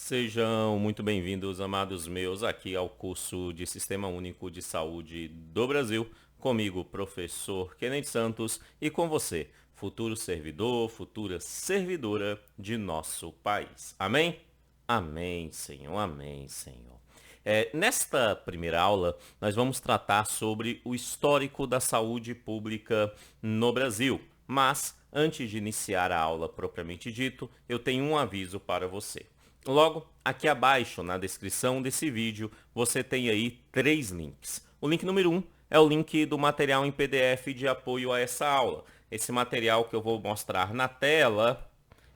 Sejam muito bem-vindos, amados meus, aqui ao curso de Sistema Único de Saúde do Brasil, comigo, professor Kennedy Santos, e com você, futuro servidor, futura servidora de nosso país. Amém? Amém, Senhor, amém, Senhor. Nesta primeira aula, nós vamos tratar sobre o histórico da saúde pública no Brasil, mas antes de iniciar a aula propriamente dito, eu tenho um aviso para você. Logo, aqui abaixo na descrição desse vídeo, você tem aí 3 links. O link número 1 é o link do material em PDF de apoio a essa aula. Esse material que eu vou mostrar na tela,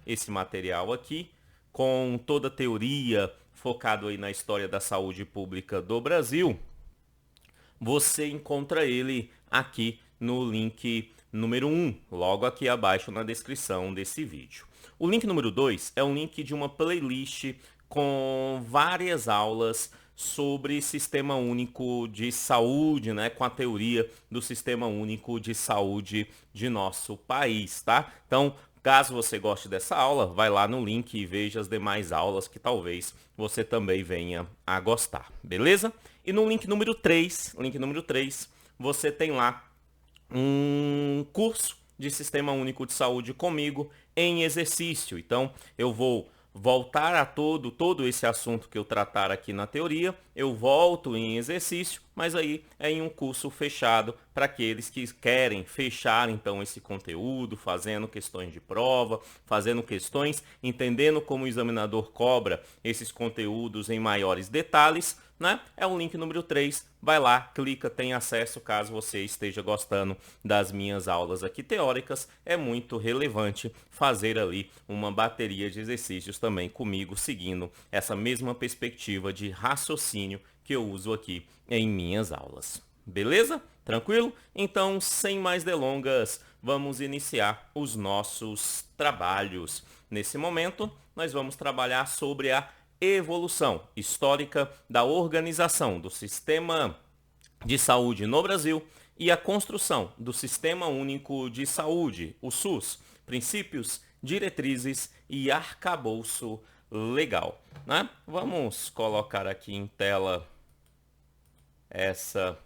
esse material aqui, com toda a teoria focado aí na história da saúde pública do Brasil, você encontra ele aqui no link número 1, logo aqui abaixo na descrição desse vídeo. O link número 2 é um link de uma playlist com várias aulas sobre Sistema Único de Saúde, né, com a teoria do Sistema Único de Saúde de nosso país, tá? Então, caso você goste dessa aula, vai lá no link e veja as demais aulas que talvez você também venha a gostar, beleza? E no link número 3, você tem lá um curso de Sistema Único de Saúde comigo em exercício. Então, eu vou voltar a todo esse assunto que eu tratar aqui na teoria, eu volto em exercício, mas aí é em um curso fechado para aqueles que querem fechar então esse conteúdo, fazendo questões de prova, fazendo questões, entendendo como o examinador cobra esses conteúdos em maiores detalhes, né? É o link número 3, vai lá, clica, tem acesso caso você esteja gostando das minhas aulas aqui teóricas. É muito relevante fazer ali uma bateria de exercícios também comigo, seguindo essa mesma perspectiva de raciocínio que eu uso aqui em minhas aulas. Beleza? Tranquilo? Então, sem mais delongas, vamos iniciar os nossos trabalhos. Nesse momento, nós vamos trabalhar sobre a evolução histórica da organização do sistema de saúde no Brasil e a construção do Sistema Único de Saúde, o SUS, princípios, diretrizes e arcabouço legal, né? Vamos colocar aqui em tela essa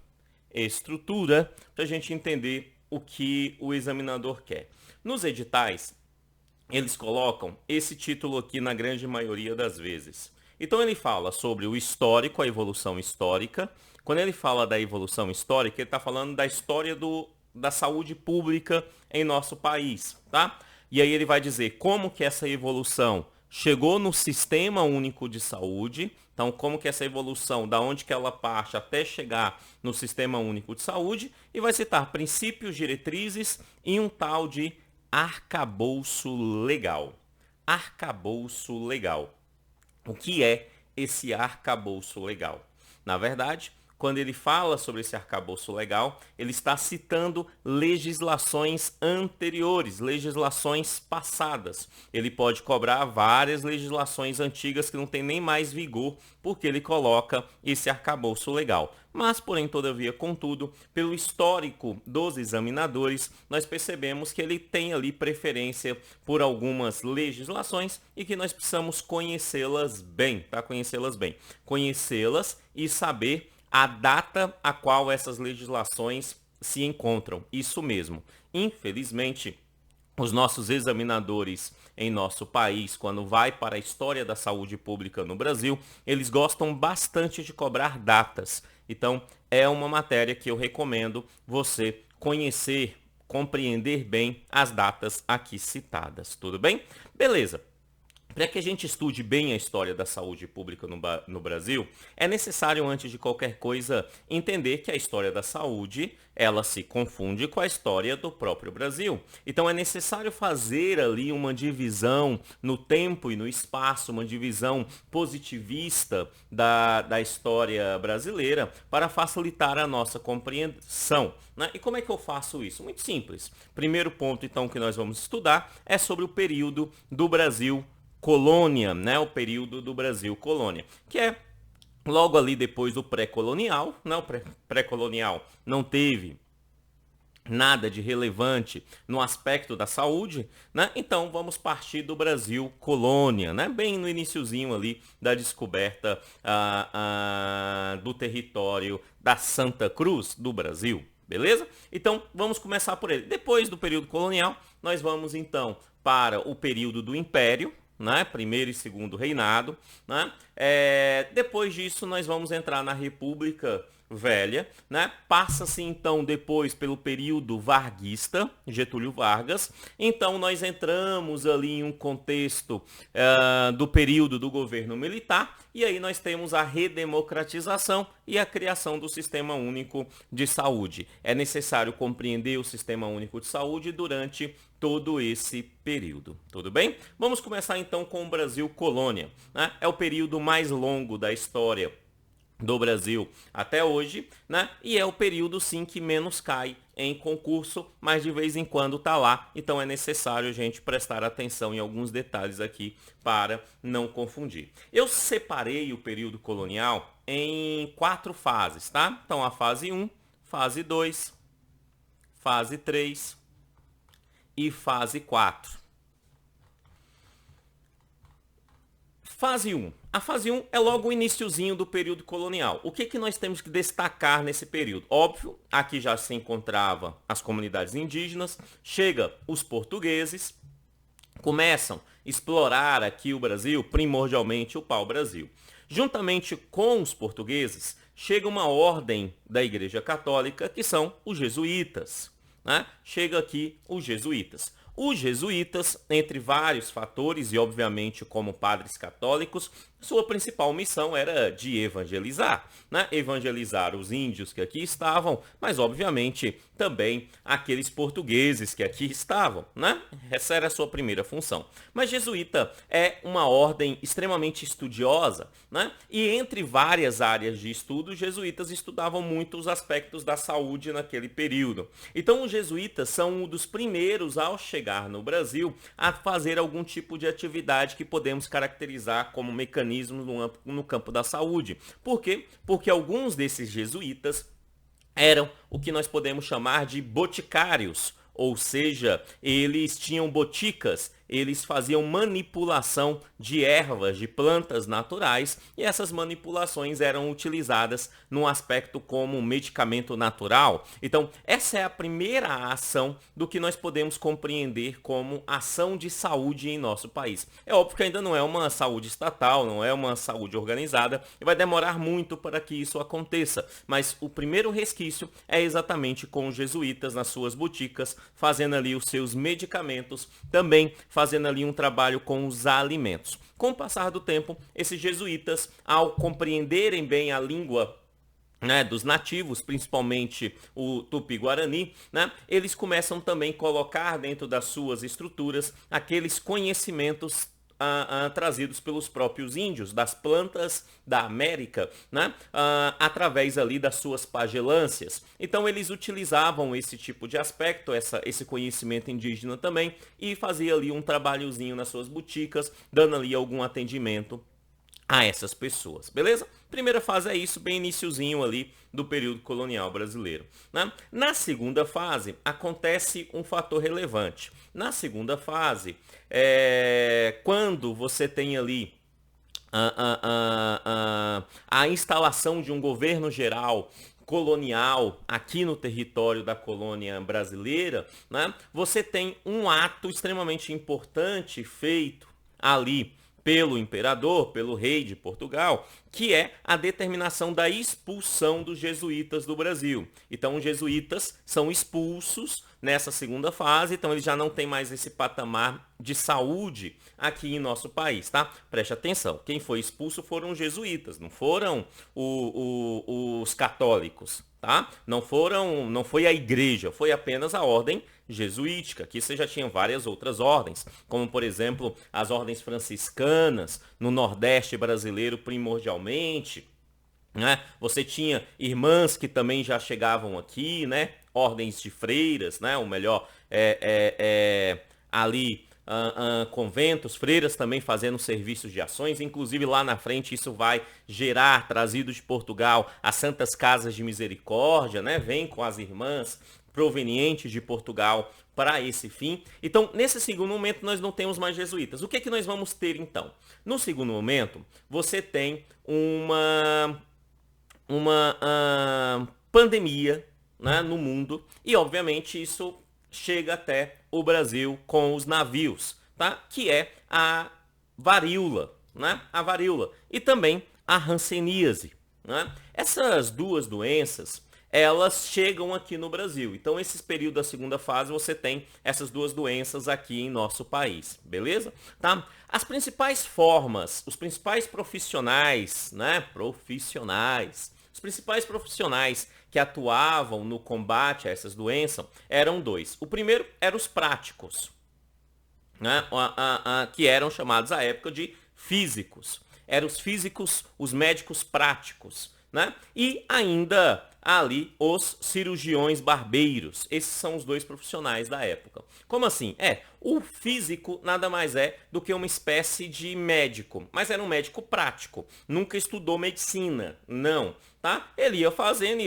estrutura para a gente entender o que o examinador quer. Nos editais, eles colocam esse título aqui na grande maioria das vezes. Então ele fala sobre o histórico, a evolução histórica. Quando ele fala da evolução histórica, ele está falando da história da saúde pública em nosso país, tá? E aí ele vai dizer como que essa evolução chegou no Sistema Único de Saúde. Então, como que essa evolução, da onde que ela parte até chegar no Sistema Único de Saúde, e vai citar princípios, diretrizes e um tal de arcabouço legal. Arcabouço legal. O que é esse arcabouço legal? Na verdade, quando ele fala sobre esse arcabouço legal, ele está citando legislações anteriores, legislações passadas. Ele pode cobrar várias legislações antigas que não tem nem mais vigor, porque ele coloca esse arcabouço legal. Mas, porém, todavia, contudo, pelo histórico dos examinadores, nós percebemos que ele tem ali preferência por algumas legislações e que nós precisamos conhecê-las bem, tá? Conhecê-las e saber a data a qual essas legislações se encontram. Isso mesmo. Infelizmente, os nossos examinadores em nosso país, quando vai para a história da saúde pública no Brasil, eles gostam bastante de cobrar datas. Então, é uma matéria que eu recomendo você conhecer, compreender bem as datas aqui citadas. Tudo bem? Beleza. Para que a gente estude bem a história da saúde pública no Brasil, é necessário, antes de qualquer coisa, entender que a história da saúde, ela se confunde com a história do próprio Brasil. Então é necessário fazer ali uma divisão no tempo e no espaço, uma divisão positivista da história brasileira para facilitar a nossa compreensão, né? E como é que eu faço isso? Muito simples. Primeiro ponto, então, que nós vamos estudar é sobre o período do Brasil colônia, né? O período do Brasil colônia, que é logo ali depois do pré-colonial, né? O pré-colonial não teve nada de relevante no aspecto da saúde, né? Então vamos partir do Brasil colônia, né? Bem no iniciozinho ali da descoberta do território da Santa Cruz do Brasil, beleza? Então vamos começar por ele. Depois do período colonial, nós vamos então para o período do Império, né? Primeiro e segundo reinado, né? Depois disso nós vamos entrar na República Velha, né? Passa-se então depois pelo período varguista, Getúlio Vargas. Então nós entramos ali em um contexto do período do governo militar e aí nós temos a redemocratização e a criação do Sistema Único de Saúde. É necessário compreender o Sistema Único de Saúde durante todo esse período. Tudo bem? Vamos começar então com o Brasil colônia, né? É o período mais longo da história do Brasil até hoje, né? E é o período sim que menos cai em concurso, mas de vez em quando tá lá, então é necessário a gente prestar atenção em alguns detalhes aqui para não confundir. Eu separei o período colonial em 4 fases, tá? Então a fase 1, fase 2, fase 3 e fase 4. Fase 1. A fase 1 é logo o iniciozinho do período colonial. O que nós temos que destacar nesse período? Óbvio, aqui já se encontrava as comunidades indígenas, chega os portugueses, começam a explorar aqui o Brasil, primordialmente o pau-brasil. Juntamente com os portugueses, chega uma ordem da Igreja Católica, que são os jesuítas, né? Chega aqui os jesuítas. Os jesuítas, entre vários fatores e obviamente como padres católicos, sua principal missão era de evangelizar, né? Evangelizar os índios que aqui estavam, mas obviamente também aqueles portugueses que aqui estavam, né? Essa era a sua primeira função. Mas jesuíta é uma ordem extremamente estudiosa, né? E entre várias áreas de estudo, os jesuítas estudavam muito os aspectos da saúde naquele período. Então os jesuítas são um dos primeiros ao chegar no Brasil a fazer algum tipo de atividade que podemos caracterizar como mecanismo no campo da saúde. Por quê? Porque alguns desses jesuítas eram o que nós podemos chamar de boticários, ou seja, eles tinham boticas, eles faziam manipulação de ervas, de plantas naturais, e essas manipulações eram utilizadas num aspecto como medicamento natural. Então, essa é a primeira ação do que nós podemos compreender como ação de saúde em nosso país. É óbvio que ainda não é uma saúde estatal, não é uma saúde organizada, e vai demorar muito para que isso aconteça, mas o primeiro resquício é exatamente com os jesuítas nas suas boticas, fazendo ali os seus medicamentos, também fazendo ali um trabalho com os alimentos. Com o passar do tempo, esses jesuítas, ao compreenderem bem a língua, né, dos nativos, principalmente o Tupi-Guarani, né, eles começam também a colocar dentro das suas estruturas aqueles conhecimentos trazidos pelos próprios índios, das plantas da América, né? Através ali das suas pagelâncias. Então eles utilizavam esse tipo de aspecto, esse conhecimento indígena também, e fazia ali um trabalhozinho nas suas boticas, dando ali algum atendimento a essas pessoas, beleza? Primeira fase é isso, bem iniciozinho ali do período colonial brasileiro, né? Na segunda fase, acontece um fator relevante. Na segunda fase, quando você tem ali a instalação de um governo geral colonial aqui no território da colônia brasileira, né? Você tem um ato extremamente importante feito ali pelo imperador, pelo rei de Portugal, que é a determinação da expulsão dos jesuítas do Brasil. Então, os jesuítas são expulsos nessa segunda fase, então eles já não têm mais esse patamar de saúde aqui em nosso país, tá? Preste atenção, quem foi expulso foram os jesuítas, não foram os católicos, tá? Não foi a igreja, foi apenas a ordem jesuítica. Aqui você já tinha várias outras ordens, como por exemplo as ordens franciscanas no Nordeste brasileiro primordialmente, né? Você tinha irmãs que também já chegavam aqui, né? Ordens de freiras, né? Ou melhor, ali conventos, freiras também fazendo serviços de ações, inclusive lá na frente isso vai gerar, trazido de Portugal, as Santas Casas de Misericórdia, né? Vem com as irmãs provenientes de Portugal para esse fim. Então, nesse segundo momento, nós não temos mais jesuítas. O que é que nós vamos ter, então? No segundo momento, você tem uma pandemia, né, no mundo, e obviamente isso chega até o Brasil com os navios, tá? Que é a varíola, né? A varíola e também a hanseníase, né? Essas duas doenças, elas chegam aqui no Brasil. Então, esse período da segunda fase, você tem essas duas doenças aqui em nosso país, beleza? Tá? As principais formas, os principais profissionais, né? Os principais profissionais que atuavam no combate a essas doenças eram dois. O primeiro eram os práticos, né? Que eram chamados à época de físicos. Eram os físicos, os médicos práticos, né? E ainda ali os cirurgiões barbeiros. Esses são os dois profissionais da época. Como assim? O físico nada mais é do que uma espécie de médico, mas era um médico prático. Nunca estudou medicina, não, tá? Ele ia fazendo,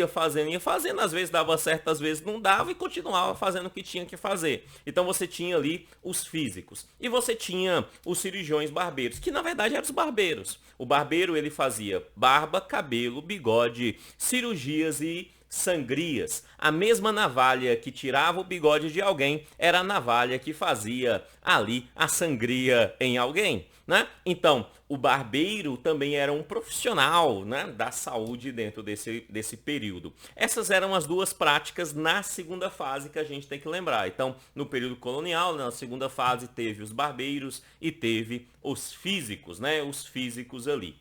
às vezes dava certo, às vezes não dava e continuava fazendo o que tinha que fazer. Então você tinha ali os físicos e você tinha os cirurgiões barbeiros, que na verdade eram os barbeiros. O barbeiro, ele fazia barba, cabelo, bigode, cirurgias e sangrias. A mesma navalha que tirava o bigode de alguém era a navalha que fazia ali a sangria em alguém, né? Então, o barbeiro também era um profissional, né, da saúde dentro desse período. Essas eram as duas práticas na segunda fase que a gente tem que lembrar. Então, no período colonial, na segunda fase, teve os barbeiros e teve os físicos, né? Os físicos ali.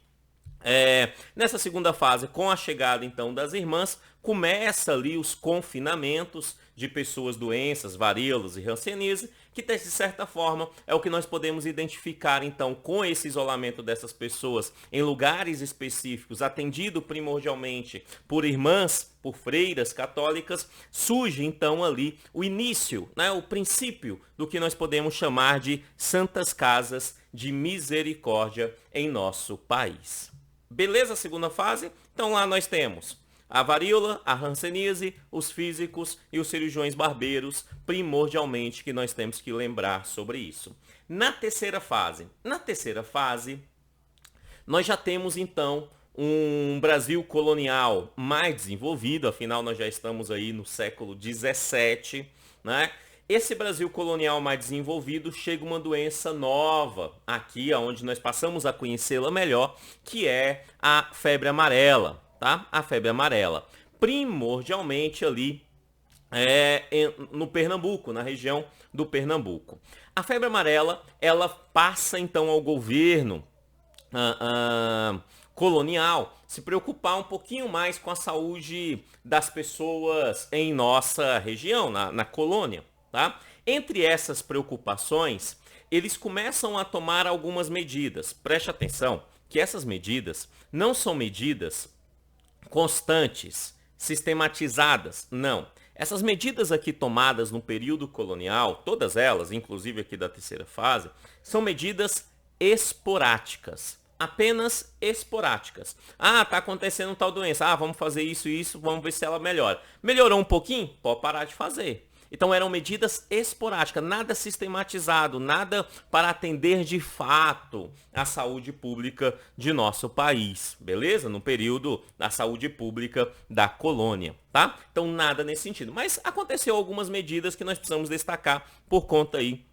Nessa segunda fase, com a chegada então das irmãs, começa ali os confinamentos de pessoas doentes, varíolas e hanseníase, que de certa forma é o que nós podemos identificar então com esse isolamento dessas pessoas em lugares específicos, atendido primordialmente por irmãs, por freiras católicas, surge então ali o início, né, o princípio do que nós podemos chamar de santas casas de misericórdia em nosso país. Beleza, segunda fase? Então lá nós temos a varíola, a hanseníase, os físicos e os cirurgiões barbeiros, primordialmente, que nós temos que lembrar sobre isso. Na terceira fase, nós já temos então um Brasil colonial mais desenvolvido, afinal nós já estamos aí no século 17, né? Esse Brasil colonial mais desenvolvido, chega uma doença nova aqui, onde nós passamos a conhecê-la melhor, que é a febre amarela, tá? A febre amarela. Primordialmente ali no Pernambuco, na região do Pernambuco. A febre amarela, ela passa então ao governo colonial se preocupar um pouquinho mais com a saúde das pessoas em nossa região, na colônia. Tá? Entre essas preocupações, eles começam a tomar algumas medidas. Preste atenção que essas medidas não são medidas constantes, sistematizadas, não. Essas medidas aqui tomadas no período colonial, todas elas, inclusive aqui da terceira fase, são medidas esporádicas. Apenas esporádicas. Ah, tá acontecendo tal doença. Ah, vamos fazer isso e isso, vamos ver se ela melhora. Melhorou um pouquinho? Pode parar de fazer. Então eram medidas esporádicas, nada sistematizado, nada para atender de fato a saúde pública de nosso país, beleza? No período da saúde pública da colônia, tá? Então nada nesse sentido. Mas aconteceu algumas medidas que nós precisamos destacar por conta aí,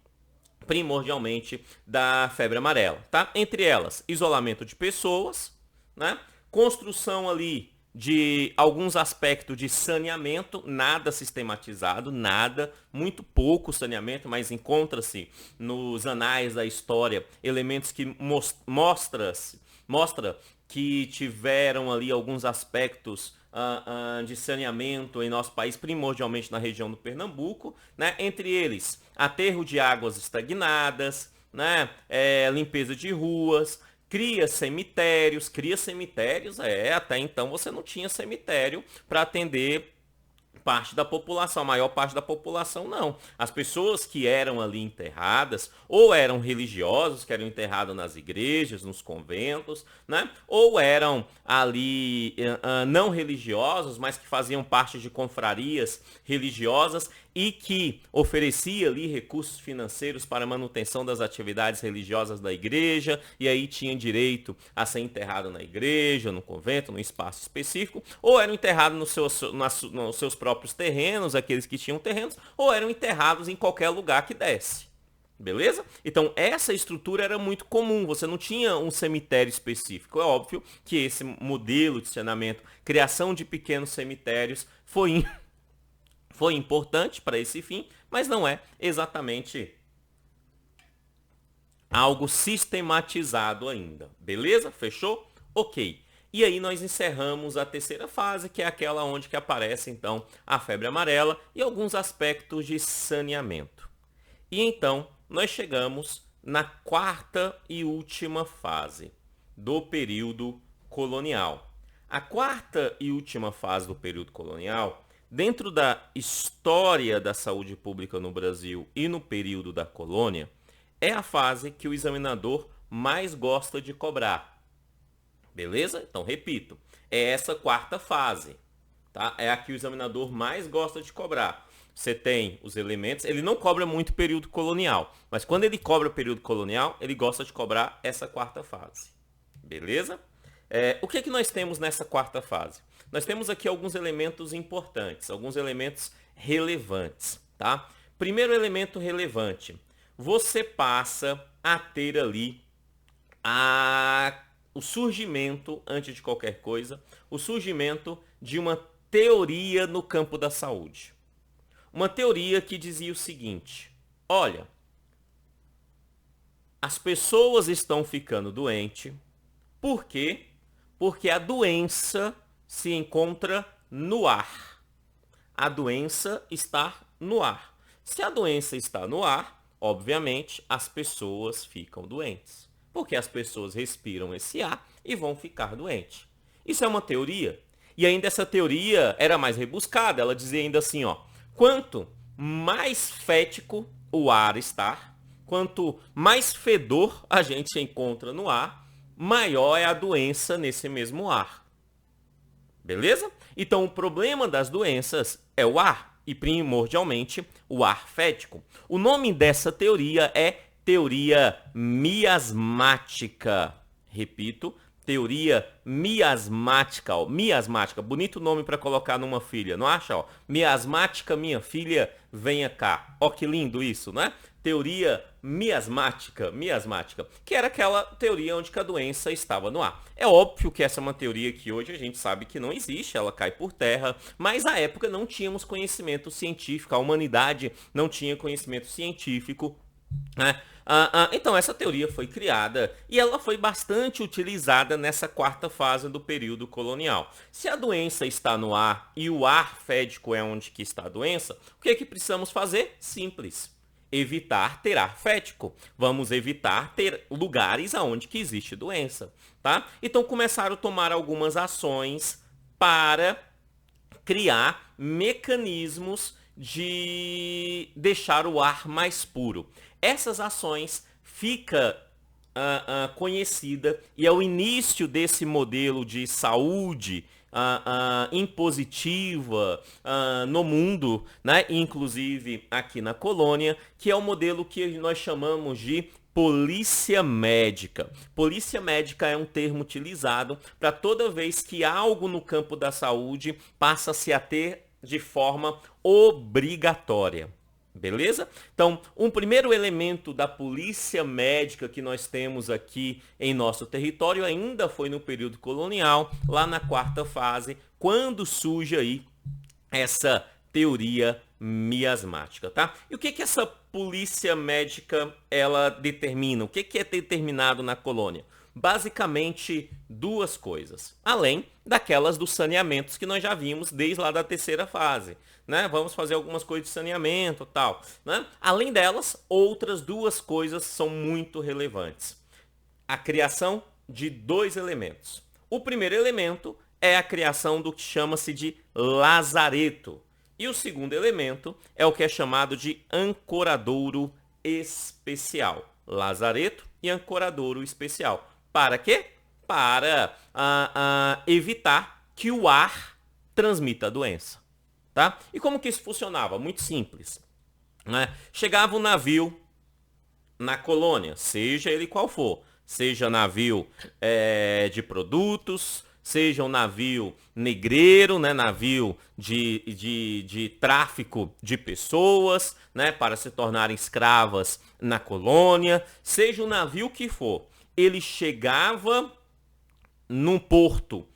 primordialmente, da febre amarela, tá? Entre elas, isolamento de pessoas, né? Construção ali de alguns aspectos de saneamento, nada sistematizado, nada, muito pouco saneamento, mas encontra-se nos anais da história elementos que mostra que tiveram ali alguns aspectos de saneamento em nosso país, primordialmente na região do Pernambuco, né? Entre eles, aterro de águas estagnadas, né? Limpeza de ruas, cria cemitérios, até então você não tinha cemitério para atender parte da população, a maior parte da população não. As pessoas que eram ali enterradas, ou eram religiosos, que eram enterrados nas igrejas, nos conventos, né? Ou eram ali não religiosos, mas que faziam parte de confrarias religiosas e que oferecia ali recursos financeiros para a manutenção das atividades religiosas da igreja, e aí tinham direito a ser enterrado na igreja, no convento, num espaço específico, ou eram enterrados nos seus próprios terrenos, aqueles que tinham terrenos, ou eram enterrados em qualquer lugar que desse. Beleza? Então, essa estrutura era muito comum, você não tinha um cemitério específico. É óbvio que esse modelo de saneamento, criação de pequenos cemitérios, foi importante para esse fim, mas não é exatamente algo sistematizado ainda. Beleza? Fechou? Ok. E aí nós encerramos a terceira fase, que é aquela onde que aparece então a febre amarela e alguns aspectos de saneamento. E então nós chegamos na quarta e última fase do período colonial. A quarta e última fase do período colonial, dentro da história da saúde pública no Brasil e no período da colônia, é a fase que o examinador mais gosta de cobrar. Beleza? Então, repito, é essa quarta fase, tá? É a que o examinador mais gosta de cobrar. Você tem os elementos, ele não cobra muito período colonial, mas quando ele cobra período colonial, ele gosta de cobrar essa quarta fase. Beleza? O que que nós temos nessa quarta fase? Nós temos aqui alguns elementos importantes, alguns elementos relevantes, tá? Primeiro elemento relevante, você passa a ter ali o surgimento, antes de qualquer coisa, o surgimento de uma teoria no campo da saúde. Uma teoria que dizia o seguinte: olha, as pessoas estão ficando doentes. Por quê? Porque a doença se encontra no ar. A doença está no ar. Se a doença está no ar, obviamente as pessoas ficam doentes. Porque as pessoas respiram esse ar e vão ficar doentes. Isso é uma teoria. E ainda essa teoria era mais rebuscada. Ela dizia ainda assim, ó, quanto mais fético o ar está, quanto mais fedor a gente encontra no ar, maior é a doença nesse mesmo ar. Beleza? Então, o problema das doenças é o ar, e primordialmente o ar fético. O nome dessa teoria é teoria miasmática. Repito, teoria miasmática. Ó. Miasmática, bonito nome para colocar numa filha, não acha? Ó? Miasmática, minha filha, venha cá. Ó que lindo isso, né? Teoria miasmática, que era aquela teoria onde a doença estava no ar. É óbvio que essa é uma teoria que hoje a gente sabe que não existe, ela cai por terra, mas à época não tínhamos conhecimento científico, a humanidade não tinha conhecimento científico, né? Então essa teoria foi criada e ela foi bastante utilizada nessa quarta fase do período colonial. Se a doença está no ar e o ar fédico é onde que está a doença, o que é que precisamos fazer? Simples. Evitar ter ar fético. Vamos evitar ter lugares aonde que existe doença, tá? Então começaram a tomar algumas ações para criar mecanismos de deixar o ar mais puro. Essas ações fica conhecida e é o início desse modelo de saúde impositiva no mundo, né? Inclusive aqui na colônia, que é o modelo que nós chamamos de polícia médica. Polícia médica é um termo utilizado para toda vez que algo no campo da saúde passa-se a ter de forma obrigatória. Beleza? Então, um primeiro elemento da polícia médica que nós temos aqui em nosso território ainda foi no período colonial, lá na quarta fase, quando surge aí essa teoria miasmática, tá? E o que que essa polícia médica ela determina? O que que é determinado na colônia? Basicamente duas coisas, além daquelas dos saneamentos que nós já vimos desde lá da terceira fase, né? Vamos fazer algumas coisas de saneamento e tal, né? Além delas, outras duas coisas são muito relevantes. A criação de dois elementos. O primeiro elemento é a criação do que chama-se de lazareto. E o segundo elemento é o que é chamado de ancoradouro especial. Lazareto e ancoradouro especial. Para quê? Para evitar que o ar transmita a doença. Tá? E como que isso funcionava? Muito simples. Né? Chegava um navio na colônia, seja ele qual for, seja navio de produtos, seja um navio negreiro, né, navio de tráfico de pessoas, né, para se tornarem escravas na colônia, seja o navio que for, ele chegava num porto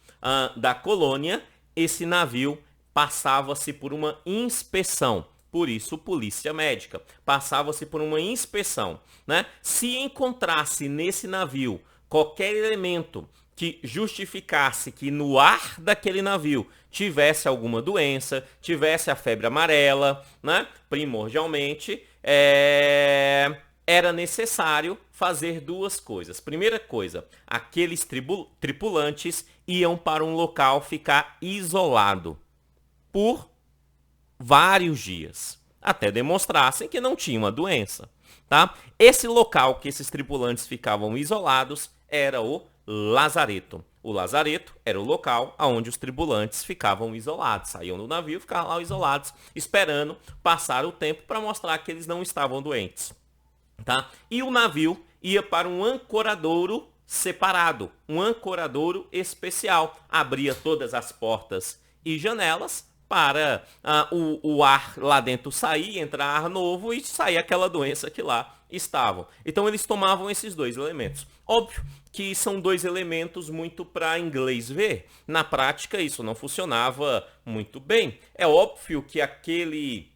da colônia, esse navio passava-se por uma inspeção. Por isso, polícia médica. Passava-se por uma inspeção. Né? Se encontrasse nesse navio qualquer elemento que justificasse que no ar daquele navio tivesse alguma doença, tivesse a febre amarela, né? Primordialmente, era necessário fazer duas coisas. Primeira coisa, aqueles tripulantes iam para um local ficar isolado por vários dias, até demonstrassem que não tinham a doença. Tá? Esse local que esses tripulantes ficavam isolados era o lazareto. O lazareto era o local onde os tripulantes ficavam isolados. Saíam do navio, ficavam lá isolados, esperando passar o tempo para mostrar que eles não estavam doentes. Tá? E o navio ia para um ancoradouro separado, um ancoradouro especial. Abria todas as portas e janelas para o ar lá dentro sair, entrar ar novo e sair aquela doença que lá estavam. Então eles tomavam esses dois elementos. Óbvio que são dois elementos muito para inglês ver. Na prática isso não funcionava muito bem. É óbvio que aquele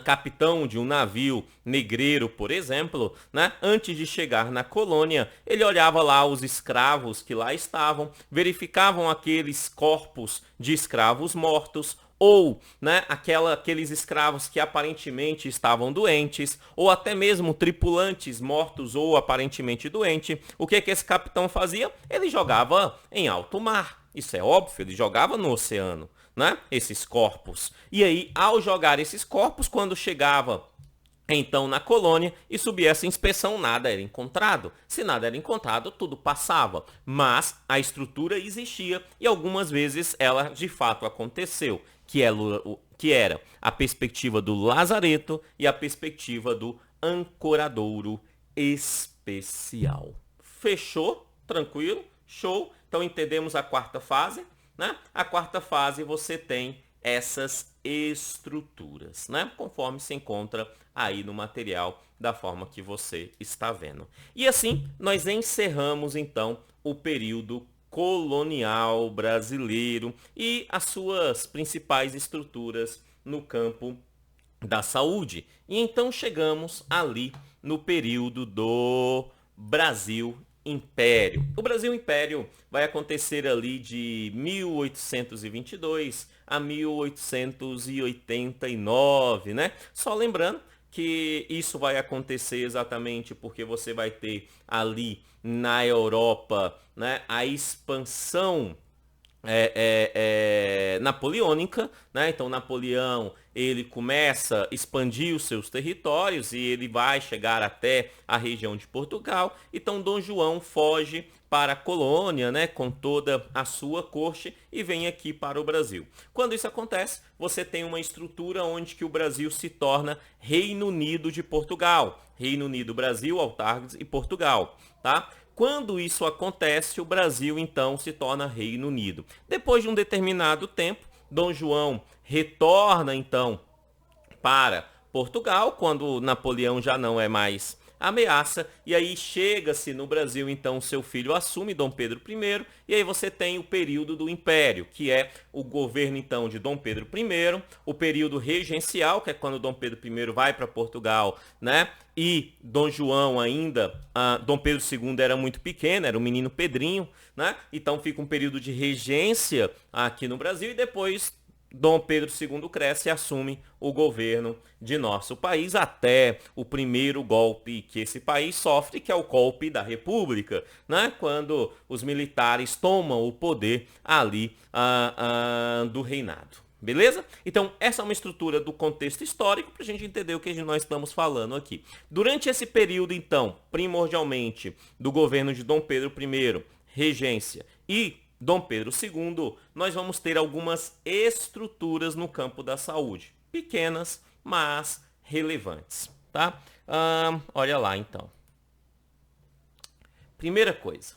capitão de um navio negreiro, por exemplo, né, antes de chegar na colônia, ele olhava lá os escravos que lá estavam, verificavam aqueles corpos de escravos mortos, ou né, aqueles escravos que aparentemente estavam doentes, ou até mesmo tripulantes mortos ou aparentemente doentes. O que esse capitão fazia? Ele jogava em alto mar. Isso é óbvio, ele jogava no oceano. Né? Esses corpos. E aí, ao jogar esses corpos, quando chegava então na colônia e subia essa inspeção, nada era encontrado. Se nada era encontrado, tudo passava. Mas a estrutura existia e algumas vezes ela de fato aconteceu, que era a perspectiva do lazareto e a perspectiva do ancoradouro especial. Fechou? Tranquilo? Show? Então entendemos a quarta fase. Né? A quarta fase você tem essas estruturas, né? Conforme se encontra aí no material da forma que você está vendo. E assim nós encerramos então o período colonial brasileiro e as suas principais estruturas no campo da saúde. E então chegamos ali no período do Brasil Império. O Brasil Império vai acontecer ali de 1822 a 1889, né? Só lembrando que isso vai acontecer exatamente porque você vai ter ali na Europa, né, a expansão napoleônica, né? Então Napoleão ele começa a expandir os seus territórios e ele vai chegar até a região de Portugal. Então Dom João foge para a colônia, né, com toda a sua corte e vem aqui para o Brasil. Quando isso acontece, você tem uma estrutura onde que o Brasil se torna Reino Unido de Portugal. Reino Unido, Brasil, Altargas e Portugal, tá? Quando isso acontece, o Brasil então se torna Reino Unido. Depois de um determinado tempo, Dom João retorna então para Portugal, quando Napoleão já não é mais ameaça, e aí chega-se no Brasil, então seu filho assume, Dom Pedro I, e aí você tem o período do Império, que é o governo então de Dom Pedro I, o período regencial, que é quando Dom Pedro I vai para Portugal, né? E Dom João ainda, Dom Pedro II era muito pequeno, era o menino Pedrinho, né? Então fica um período de regência aqui no Brasil e depois Dom Pedro II cresce e assume o governo de nosso país até o primeiro golpe que esse país sofre, que é o golpe da República, né? Quando os militares tomam o poder ali do reinado. Beleza? Então, essa é uma estrutura do contexto histórico para a gente entender o que nós estamos falando aqui. Durante esse período, então, primordialmente, do governo de Dom Pedro I, regência, e Dom Pedro II, nós vamos ter algumas estruturas no campo da saúde. Pequenas, mas relevantes. Tá? Olha lá, então. Primeira coisa.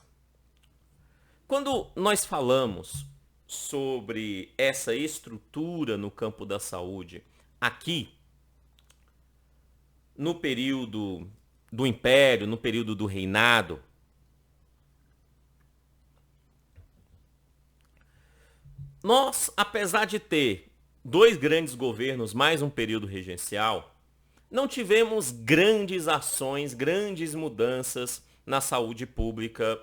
Quando nós falamos sobre essa estrutura no campo da saúde aqui, no período do Império, no período do reinado, nós, apesar de ter 2 grandes governos mais um período regencial, não tivemos grandes ações, grandes mudanças na saúde pública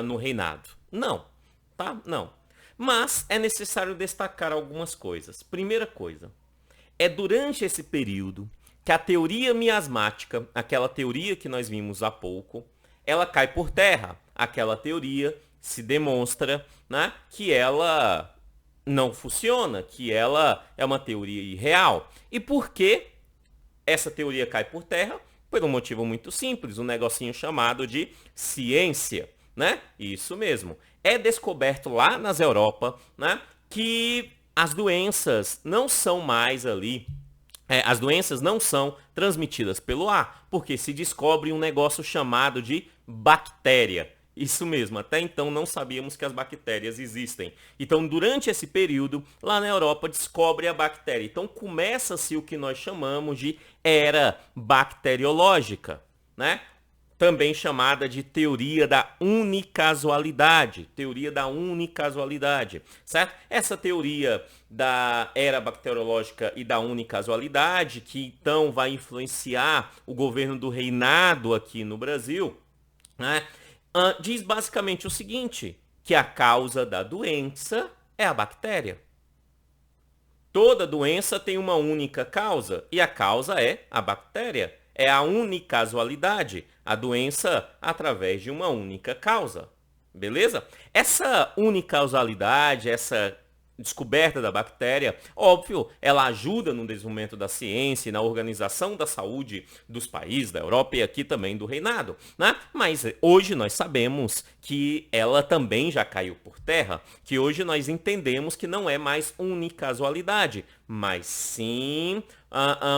no reinado. Não, tá? Não. Mas é necessário destacar algumas coisas. Primeira coisa, é durante esse período que a teoria miasmática, aquela teoria que nós vimos há pouco, ela cai por terra. Aquela teoria se demonstra, né, que ela não funciona, que ela é uma teoria irreal. E por que essa teoria cai por terra? Por um motivo muito simples, um negocinho chamado de ciência, né? Isso mesmo. É descoberto lá nas Europa, né, que as doenças não são mais ali, as doenças não são transmitidas pelo ar, porque se descobre um negócio chamado de bactéria. Isso mesmo, até então não sabíamos que as bactérias existem. Então, durante esse período, lá na Europa, descobre a bactéria. Então, começa-se o que nós chamamos de era bacteriológica, né? Também chamada de teoria da unicasualidade. Teoria da unicasualidade, certo? Essa teoria da era bacteriológica e da unicasualidade, que então vai influenciar o governo do reinado aqui no Brasil, né? Diz basicamente o seguinte, que a causa da doença é a bactéria. Toda doença tem uma única causa e a causa é a bactéria. É a unicasualidade, a doença através de uma única causa. Beleza? Essa unicausalidade, essa descoberta da bactéria, óbvio, ela ajuda no desenvolvimento da ciência e na organização da saúde dos países da Europa e aqui também do reinado, né? Mas hoje nós sabemos que ela também já caiu por terra, que hoje nós entendemos que não é mais unicasualidade, mas sim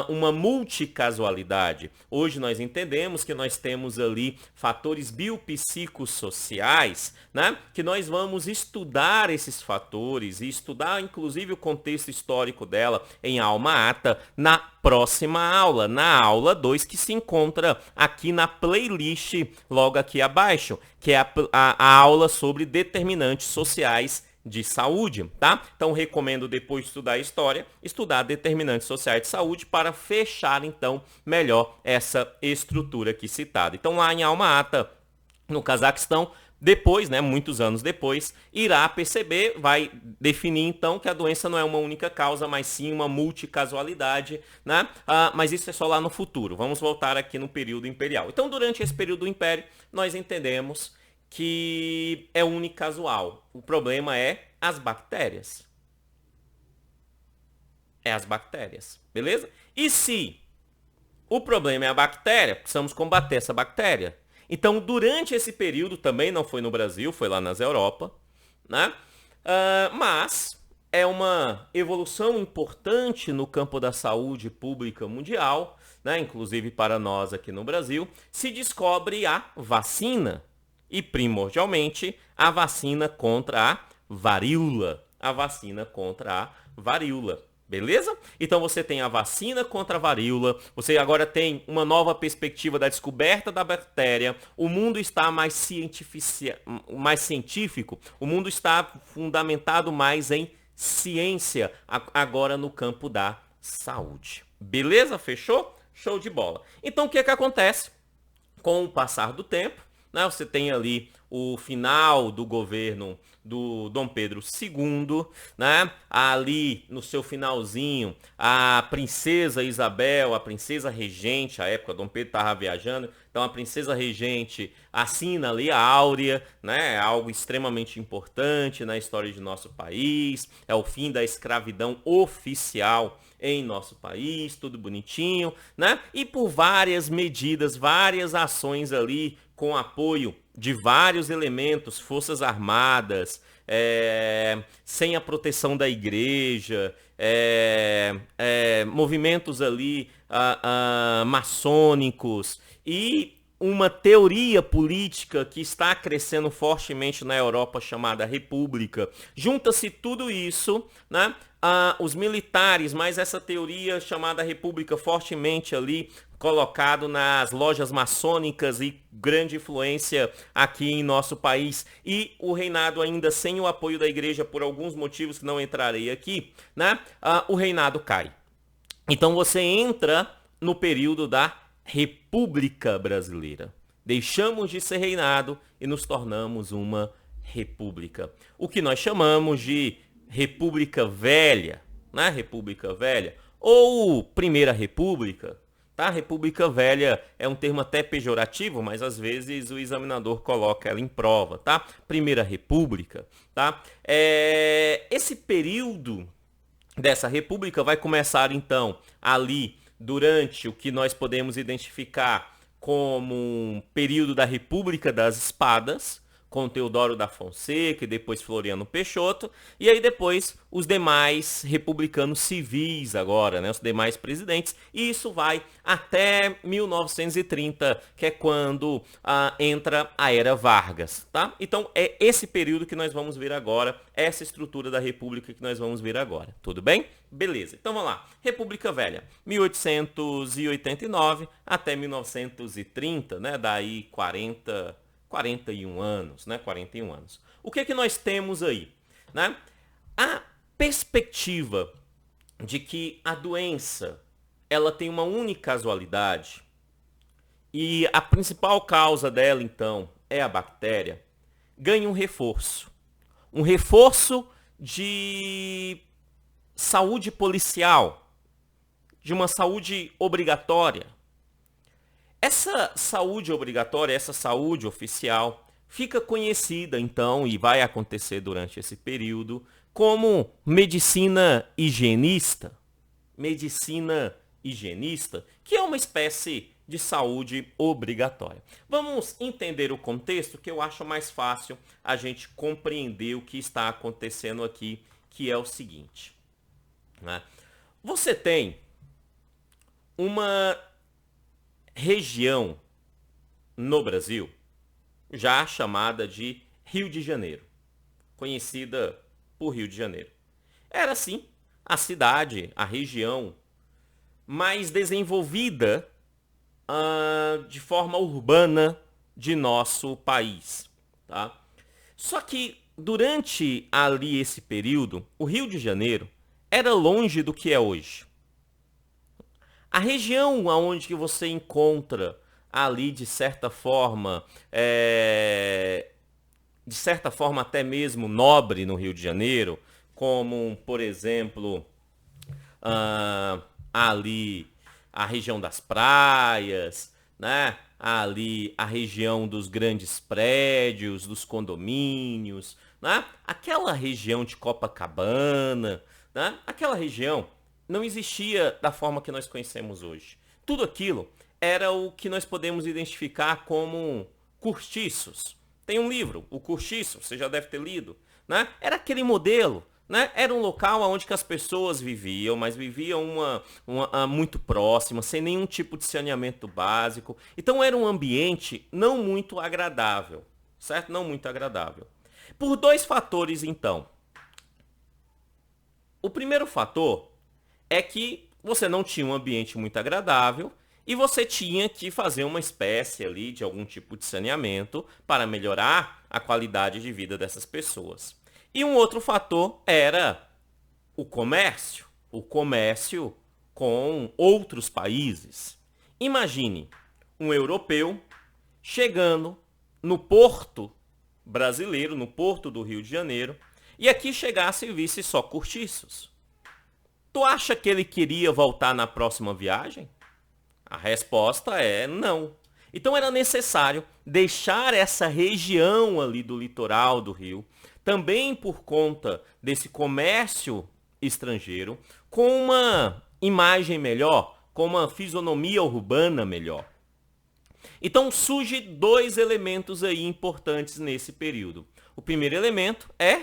uma multicasualidade. Hoje nós entendemos que nós temos ali fatores biopsicossociais, né? Que nós vamos estudar esses fatores e estudar inclusive o contexto histórico dela em Alma Ata na próxima aula, na aula 2, que se encontra aqui na playlist logo aqui abaixo, que é a aula sobre determinantes sociais de saúde, tá? Então, recomendo depois de estudar a história, estudar determinantes sociais de saúde para fechar, então, melhor essa estrutura aqui citada. Então, lá em Alma Ata, no Cazaquistão, depois, né, muitos anos depois, irá perceber, vai definir, então, que a doença não é uma única causa, mas sim uma multicasualidade, né? Mas isso é só lá no futuro. Vamos voltar aqui no período imperial. Então, durante esse período do Império, nós entendemos que é unicasual. O problema é as bactérias. É as bactérias, beleza? E se o problema é a bactéria, precisamos combater essa bactéria. Então, durante esse período, também não foi no Brasil, foi lá nas Europa, né? Mas é uma evolução importante no campo da saúde pública mundial, né? Inclusive para nós aqui no Brasil, se descobre a vacina. E, primordialmente, a vacina contra a varíola. A vacina contra a varíola. Beleza? Então você tem a vacina contra a varíola, você agora tem uma nova perspectiva da descoberta da bactéria, o mundo está mais científico, o mundo está fundamentado mais em ciência, agora no campo da saúde. Beleza? Fechou? Show de bola. Então o que é que acontece? Com o passar do tempo, né? Você tem ali o final do governo do Dom Pedro II, né? Ali no seu finalzinho, a princesa Isabel, a princesa regente, a época Dom Pedro estava viajando, então a princesa regente assina ali a Áurea, né? Algo extremamente importante na história de nosso país, é o fim da escravidão oficial em nosso país, tudo bonitinho, né? E por várias medidas, várias ações ali com apoio de vários elementos, forças armadas, sem a proteção da igreja, movimentos ali maçônicos e uma teoria política que está crescendo fortemente na Europa chamada República. Junta-se tudo isso, né? Os militares, mas essa teoria chamada República fortemente ali colocado nas lojas maçônicas e grande influência aqui em nosso país, e o reinado ainda sem o apoio da igreja por alguns motivos que não entrarei aqui, né? O reinado cai. Então você entra no período da República Brasileira. Deixamos de ser reinado e nos tornamos uma república. O que nós chamamos de República Velha, né? República Velha, ou Primeira República, tá? República Velha é um termo até pejorativo, mas às vezes o examinador coloca ela em prova, tá? Primeira República, tá? Esse período dessa república vai começar então ali durante o que nós podemos identificar como um período da República das Espadas, com Teodoro da Fonseca e depois Floriano Peixoto, e aí depois os demais republicanos civis agora, né, os demais presidentes, e isso vai até 1930, que é quando entra a Era Vargas, tá? Então é esse período que nós vamos ver agora, essa estrutura da República que nós vamos ver agora, tudo bem? Beleza, então vamos lá. República Velha, 1889 até 1930, né, daí 41 anos, né? 41 anos. O que é que nós temos aí, né? A perspectiva de que a doença ela tem uma única casualidade e a principal causa dela, então, é a bactéria, ganha um reforço. Um reforço de saúde policial, de uma saúde obrigatória. Essa saúde obrigatória, essa saúde oficial, fica conhecida então, e vai acontecer durante esse período, como medicina higienista. Medicina higienista, que é uma espécie de saúde obrigatória. Vamos entender o contexto, que eu acho mais fácil a gente compreender o que está acontecendo aqui, que é o seguinte, né? Você tem uma região no Brasil, já chamada de Rio de Janeiro, conhecida por Rio de Janeiro. Era, sim, a cidade, a região mais desenvolvida de forma urbana de nosso país, tá? Só que durante ali esse período, o Rio de Janeiro era longe do que é hoje. A região onde que você encontra ali, de certa forma até mesmo nobre no Rio de Janeiro, como, por exemplo, ali a região das praias, né? Ali a região dos grandes prédios, dos condomínios, né? Aquela região de Copacabana, né? Aquela região não existia da forma que nós conhecemos hoje. Tudo aquilo era o que nós podemos identificar como cortiços. Tem um livro, O Cortiço, você já deve ter lido, né? Era aquele modelo, né? Era um local onde que as pessoas viviam, mas viviam muito próxima, sem nenhum tipo de saneamento básico. Então era um ambiente não muito agradável, certo? Não muito agradável. Por dois fatores, então. O primeiro fator é que você não tinha um ambiente muito agradável e você tinha que fazer uma espécie ali de algum tipo de saneamento para melhorar a qualidade de vida dessas pessoas. E um outro fator era o comércio com outros países. Imagine um europeu chegando no porto brasileiro, no porto do Rio de Janeiro, e aqui chegasse e visse só cortiços. Tu acha que ele queria voltar na próxima viagem? A resposta é não. Então era necessário deixar essa região ali do litoral do Rio, também por conta desse comércio estrangeiro, com uma imagem melhor, com uma fisionomia urbana melhor. Então surge dois elementos aí importantes nesse período. O primeiro elemento é,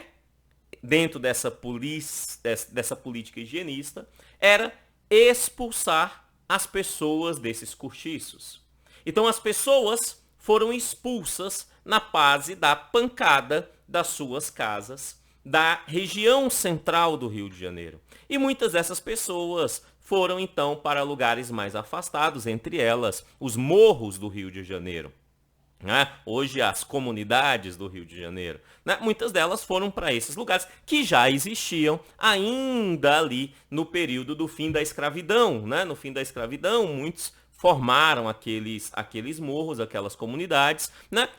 dentro dessa política higienista, era expulsar as pessoas desses cortiços. Então as pessoas foram expulsas na base da pancada das suas casas, da região central do Rio de Janeiro. E muitas dessas pessoas foram então para lugares mais afastados, entre elas os morros do Rio de Janeiro. Hoje as comunidades do Rio de Janeiro, muitas delas foram para esses lugares que já existiam ainda ali no período do fim da escravidão. No fim da escravidão, muitos formaram aqueles morros, aquelas comunidades,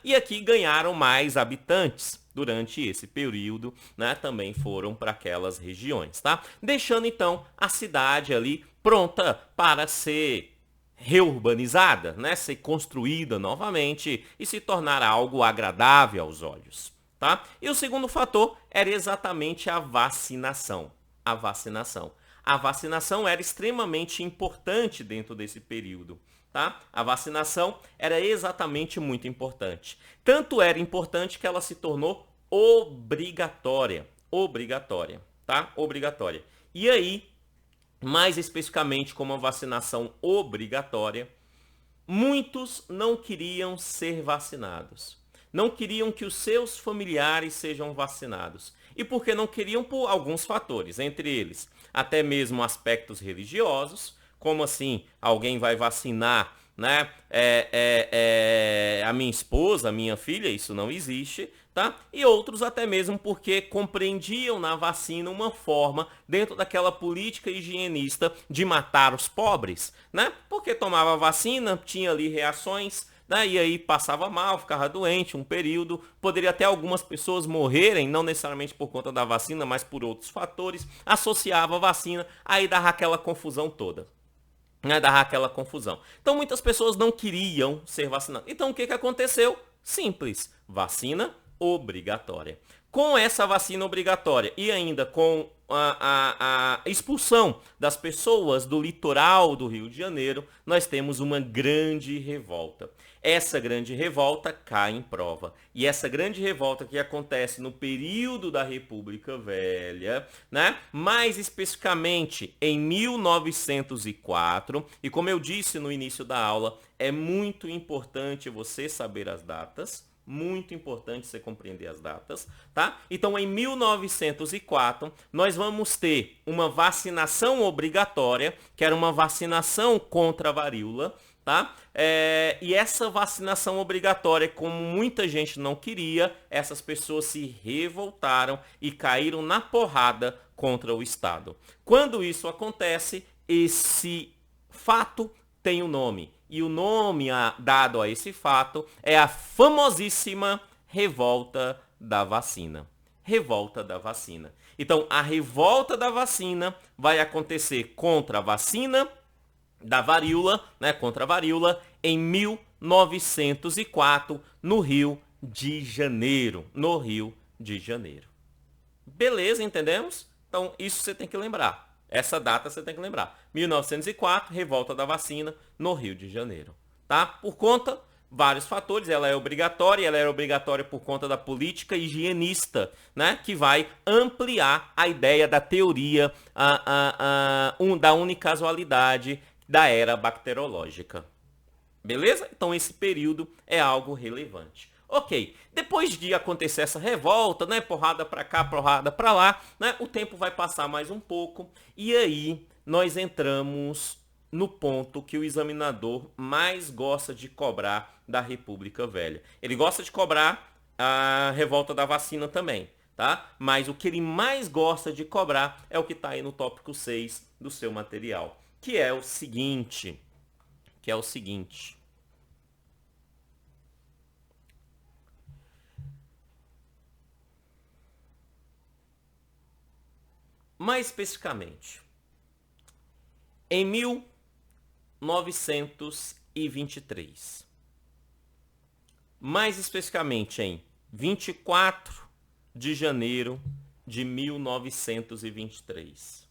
e aqui ganharam mais habitantes. Durante esse período, também foram para aquelas regiões, deixando então a cidade ali pronta para ser reurbanizada, ser construída novamente e se tornar algo agradável aos olhos. E o segundo fator era exatamente a vacinação. A vacinação era extremamente importante dentro desse período. A vacinação era exatamente muito importante. Tanto era importante que ela se tornou obrigatória. Obrigatória. E aí, mais especificamente como a vacinação obrigatória, muitos não queriam ser vacinados. Não queriam que os seus familiares sejam vacinados. E por que não queriam? Por alguns fatores, entre eles até mesmo aspectos religiosos, como assim, alguém vai vacinar a minha esposa, a minha filha, isso não existe, E outros até mesmo porque compreendiam na vacina uma forma, dentro daquela política higienista, de matar os pobres, Porque tomava vacina, tinha ali reações, e aí passava mal, ficava doente um período, poderia até algumas pessoas morrerem, não necessariamente por conta da vacina, mas por outros fatores, associava a vacina, aí dava aquela confusão toda. Dava aquela confusão. Então muitas pessoas não queriam ser vacinadas. Então o que aconteceu? Simples, vacina obrigatória. Com essa vacina obrigatória e ainda com a expulsão das pessoas do litoral do Rio de Janeiro, nós temos uma grande revolta. Essa grande revolta cai em prova. E essa grande revolta que acontece no período da República Velha, mais especificamente em 1904, e como eu disse no início da aula, é muito importante você saber as datas, muito importante você compreender as datas, Então, em 1904, nós vamos ter uma vacinação obrigatória, que era uma vacinação contra a varíola, e essa vacinação obrigatória, como muita gente não queria, essas pessoas se revoltaram e caíram na porrada contra o Estado. Quando isso acontece, esse fato tem um nome. E o nome dado a esse fato é a famosíssima Revolta da Vacina. Revolta da Vacina. Então, a revolta da vacina vai acontecer contra a vacina da varíola, contra a varíola, em 1904, no Rio de Janeiro. No Rio de Janeiro. Beleza, entendemos? Então, isso você tem que lembrar. Essa data você tem que lembrar. 1904, revolta da vacina no Rio de Janeiro. Por conta, vários fatores, ela é obrigatória por conta da política higienista, que vai ampliar a ideia da teoria da unicasualidade da era bacteriológica. Beleza? Então esse período é algo relevante. Ok, depois de acontecer essa revolta, porrada pra cá, porrada pra lá, o tempo vai passar mais um pouco e aí nós entramos no ponto que o examinador mais gosta de cobrar da República Velha. Ele gosta de cobrar a revolta da vacina também, Mas o que ele mais gosta de cobrar é o que está aí no tópico 6 do seu material, que é o seguinte, Mais especificamente, em 1923. Mais especificamente em 24 de janeiro de 1923.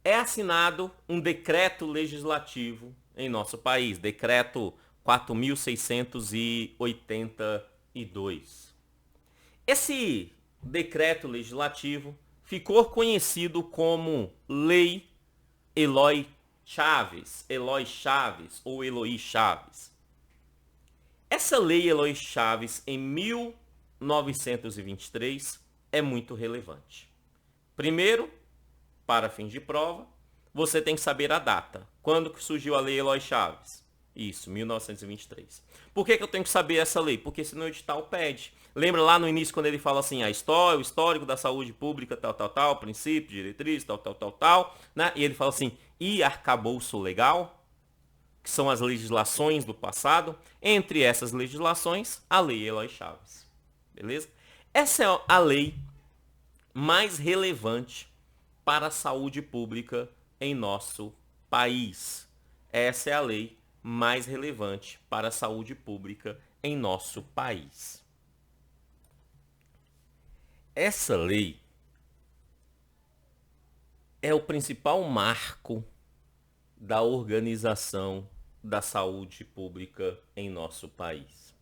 É assinado um decreto legislativo em nosso país, decreto 4.682. Esse decreto legislativo ficou conhecido como Lei Eloy Chaves ou Eloy Chaves. Essa Lei Eloy Chaves, em 1923, é muito relevante. Primeiro, para fins de prova, você tem que saber a data. Quando que surgiu a Lei Eloy Chaves? Isso, 1923. Por que eu tenho que saber essa lei? Porque senão o edital pede. Lembra lá no início quando ele fala assim, o histórico da saúde pública, tal, princípio, diretriz, tal, né? E ele fala assim, e arcabouço legal, que são as legislações do passado. Entre essas legislações, a Lei Eloy Chaves. Beleza? Essa é a lei mais relevante para a saúde pública em nosso país. Essa é a lei mais relevante para a saúde pública em nosso país. Essa lei é o principal marco da organização da saúde pública em nosso país.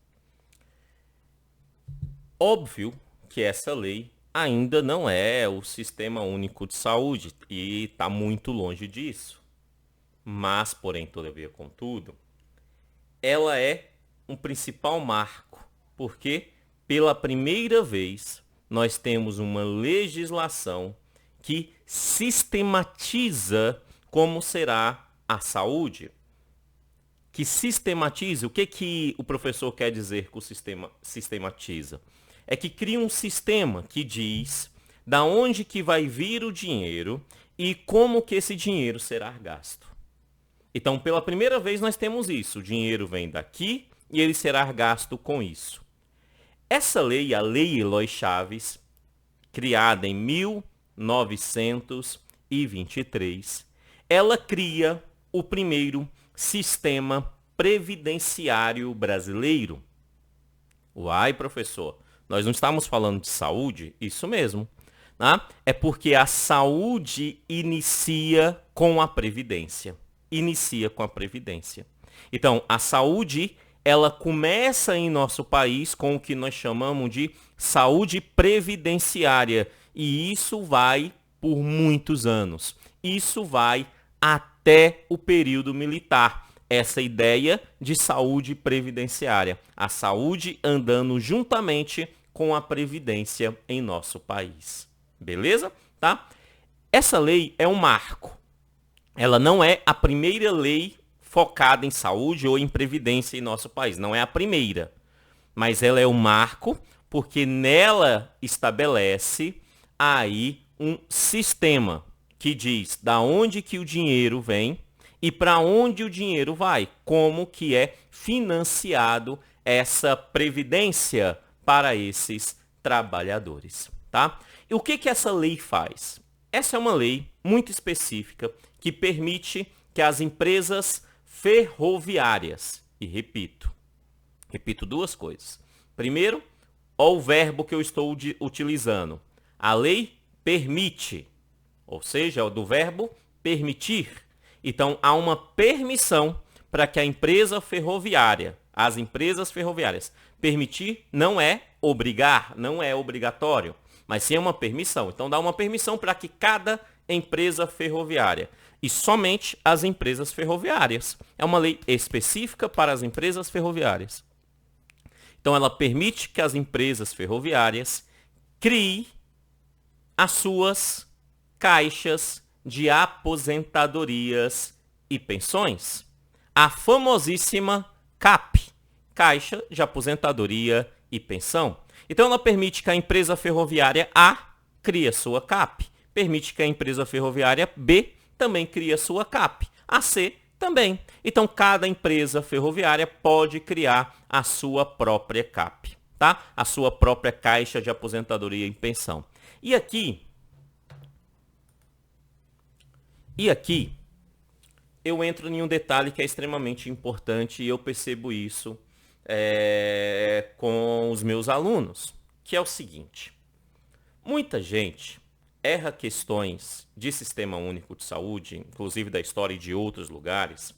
Óbvio que essa lei ainda não é o Sistema Único de Saúde e está muito longe disso. Mas, porém, todavia, contudo, ela é um principal marco, porque pela primeira vez nós temos uma legislação que sistematiza como será a saúde. Que sistematiza, o que o professor quer dizer com o sistematiza? É que cria um sistema que diz da onde que vai vir o dinheiro e como que esse dinheiro será gasto. Então, pela primeira vez nós temos isso. O dinheiro vem daqui e ele será gasto com isso. Essa lei, a Lei Eloy Chaves, criada em 1923, ela cria o primeiro sistema previdenciário brasileiro. Uai, professor, nós não estamos falando de saúde? Isso mesmo. Né? É porque a saúde inicia com a previdência. Então, a saúde, ela começa em nosso país com o que nós chamamos de saúde previdenciária. E isso vai por muitos anos. Isso vai até o período militar. Essa ideia de saúde previdenciária. A saúde andando juntamente com a previdência em nosso país. Beleza? Tá? Essa lei é um marco. Ela não é a primeira lei focada em saúde ou em previdência em nosso país. Não é a primeira. Mas ela é um marco porque nela estabelece aí um sistema que diz da onde que o dinheiro vem e para onde o dinheiro vai. Como que é financiado essa previdência para esses trabalhadores. Tá? E o que essa lei faz? Essa é uma lei muito específica que permite que as empresas ferroviárias, e repito duas coisas. Primeiro, olha o verbo que eu estou utilizando. A lei permite, ou seja, do verbo permitir. Então, há uma permissão para que a empresa ferroviária, as empresas ferroviárias, permitir não é obrigar, não é obrigatório, mas sim é uma permissão. Então, dá uma permissão para que cada empresa ferroviária, e somente as empresas ferroviárias. É uma lei específica para as empresas ferroviárias. Então, ela permite que as empresas ferroviárias criem as suas caixas de aposentadorias e pensões. A famosíssima CAP, Caixa de Aposentadoria e Pensão. Então, ela permite que a empresa ferroviária A crie sua CAP. Permite que a empresa ferroviária B também crie sua CAP. A C também. Então, cada empresa ferroviária pode criar a sua própria CAP, tá? A sua própria Caixa de Aposentadoria e Pensão. E aqui eu entro em um detalhe que é extremamente importante e eu percebo isso com os meus alunos, que é o seguinte. Muita gente erra questões de Sistema Único de Saúde, inclusive da história e de outros lugares,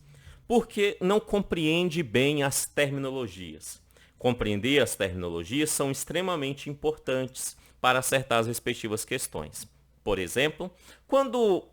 porque não compreende bem as terminologias. Compreender as terminologias são extremamente importantes para acertar as respectivas questões. Por exemplo, quando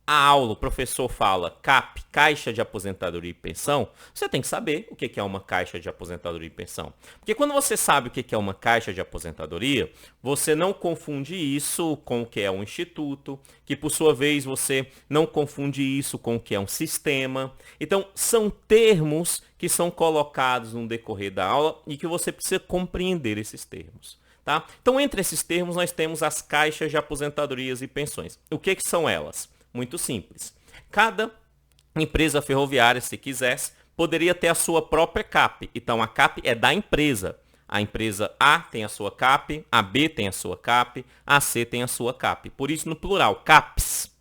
a aula, o professor fala CAP, Caixa de Aposentadoria e Pensão, você tem que saber o que é uma Caixa de Aposentadoria e Pensão. Porque quando você sabe o que é uma Caixa de Aposentadoria, você não confunde isso com o que é um instituto, que por sua vez você não confunde isso com o que é um sistema. Então, são termos que são colocados no decorrer da aula e que você precisa compreender esses termos. Tá? Então, entre esses termos, nós temos as Caixas de Aposentadorias e Pensões. O que são elas? Muito simples. Cada empresa ferroviária, se quisesse, poderia ter a sua própria CAP. Então, a CAP é da empresa. A empresa A tem a sua CAP, a B tem a sua CAP, a C tem a sua CAP. Por isso, no plural, CAPs.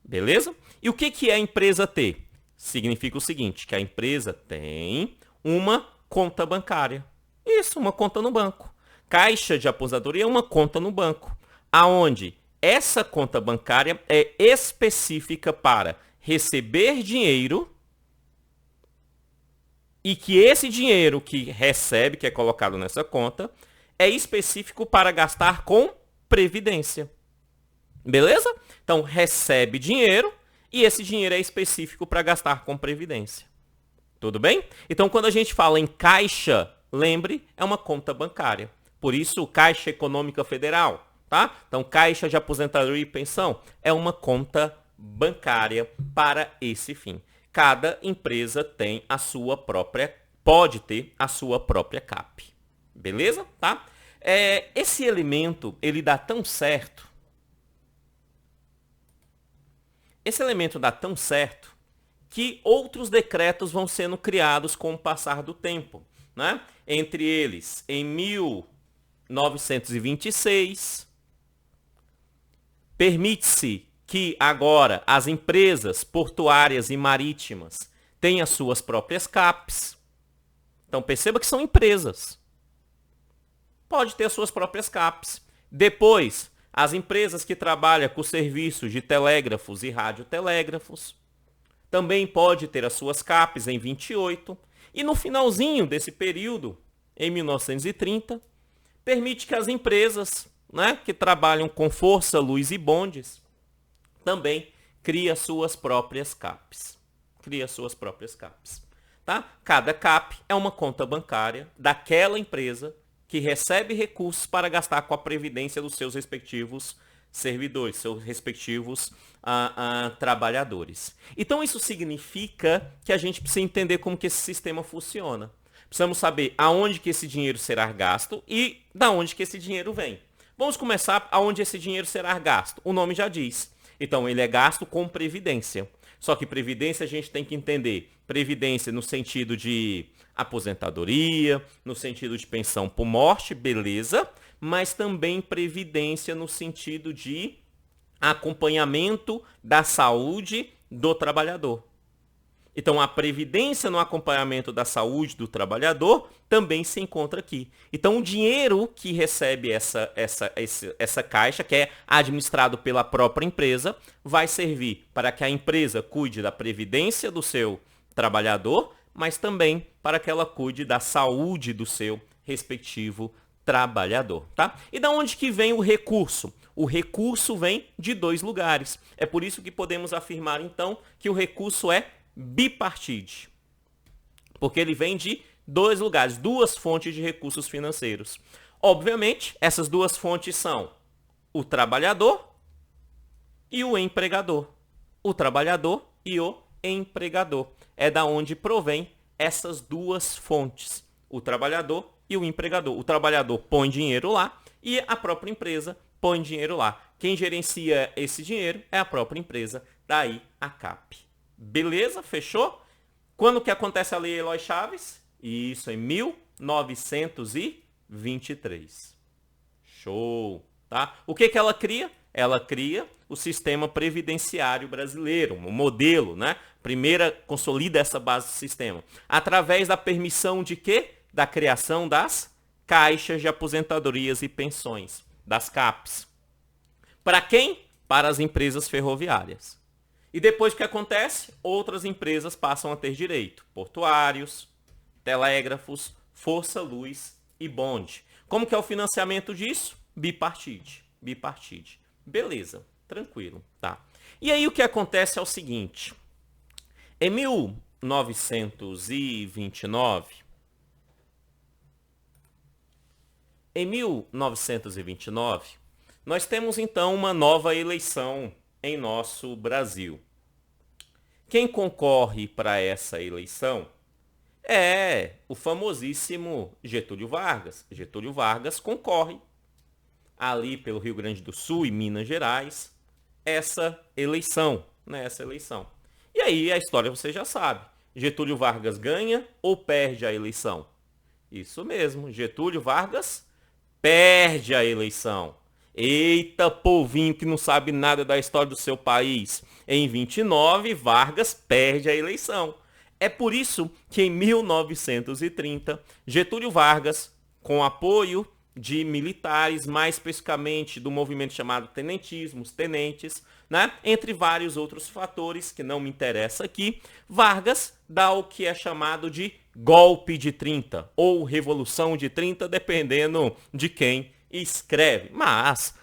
Beleza? E o que é a empresa ter? Significa o seguinte, que a empresa tem uma conta bancária. Isso, uma conta no banco. Caixa de aposentadoria é uma conta no banco, aonde essa conta bancária é específica para receber dinheiro e que esse dinheiro que recebe, que é colocado nessa conta, é específico para gastar com previdência. Beleza? Então, recebe dinheiro e esse dinheiro é específico para gastar com previdência. Tudo bem? Então, quando a gente fala em caixa, lembre, é uma conta bancária. Por isso, Caixa Econômica Federal. Tá? Então, Caixa de Aposentadoria e Pensão é uma conta bancária para esse fim. Cada empresa tem a sua própria, pode ter a sua própria CAP. Beleza? Tá? Esse elemento, ele dá tão certo. Esse elemento dá tão certo que outros decretos vão sendo criados com o passar do tempo. Né? Entre eles, em 1926... permite-se que agora as empresas portuárias e marítimas tenham as suas próprias CAPs. Então perceba que são empresas. Pode ter as suas próprias CAPs. Depois, as empresas que trabalham com serviços de telégrafos e radiotelégrafos também pode ter as suas CAPs em 28. E no finalzinho desse período, em 1930, permite que as empresas que trabalham com força, luz e bondes, também cria suas próprias CAPs. Tá? Cada CAP é uma conta bancária daquela empresa que recebe recursos para gastar com a previdência dos seus respectivos servidores, seus respectivos trabalhadores. Então, isso significa que a gente precisa entender como que esse sistema funciona. Precisamos saber aonde que esse dinheiro será gasto e da onde que esse dinheiro vem. Vamos começar aonde esse dinheiro será gasto. O nome já diz. Então, ele é gasto com previdência. Só que previdência a gente tem que entender. Previdência no sentido de aposentadoria, no sentido de pensão por morte, beleza. Mas também previdência no sentido de acompanhamento da saúde do trabalhador. Então, a previdência no acompanhamento da saúde do trabalhador também se encontra aqui. Então, o dinheiro que recebe essa caixa, que é administrado pela própria empresa, vai servir para que a empresa cuide da previdência do seu trabalhador, mas também para que ela cuide da saúde do seu respectivo trabalhador. Tá? E da onde que vem o recurso? O recurso vem de dois lugares. É por isso que podemos afirmar, então, que o recurso é bipartite, porque ele vem de dois lugares, duas fontes de recursos financeiros. Obviamente, essas duas fontes são o trabalhador e o empregador. O trabalhador e o empregador. É da onde provém essas duas fontes, o trabalhador e o empregador. O trabalhador põe dinheiro lá e a própria empresa põe dinheiro lá. Quem gerencia esse dinheiro é a própria empresa, daí a CAP. Beleza? Fechou? Quando que acontece a Lei Eloy Chaves? Isso, em 1923. Show! Tá? O que ela cria? Ela cria o sistema previdenciário brasileiro, o modelo, né? Primeira consolida essa base do sistema. Através da permissão de quê? Da criação das caixas de aposentadorias e pensões, das CAPs. Para quem? Para as empresas ferroviárias. E depois o que acontece? Outras empresas passam a ter direito. Portuários, telégrafos, força-luz e bonde. Como que é o financiamento disso? Bipartite. Bipartite. Beleza, tranquilo, tá? E aí o que acontece é o seguinte. Em 1929, nós temos então uma nova eleição em nosso Brasil. Quem concorre para essa eleição é o famosíssimo Getúlio Vargas. Getúlio Vargas concorre ali pelo Rio Grande do Sul e Minas Gerais essa eleição, né? Essa eleição. E aí a história você já sabe. Getúlio Vargas ganha ou perde a eleição? Isso mesmo, Getúlio Vargas perde a eleição. Eita, povinho que não sabe nada da história do seu país. Em 29, Vargas perde a eleição. É por isso que em 1930, Getúlio Vargas, com apoio de militares, mais especificamente do movimento chamado tenentismo, os tenentes, né? Entre vários outros fatores que não me interessa aqui, Vargas dá o que é chamado de golpe de 30 ou revolução de 30, dependendo de quem escreve, mas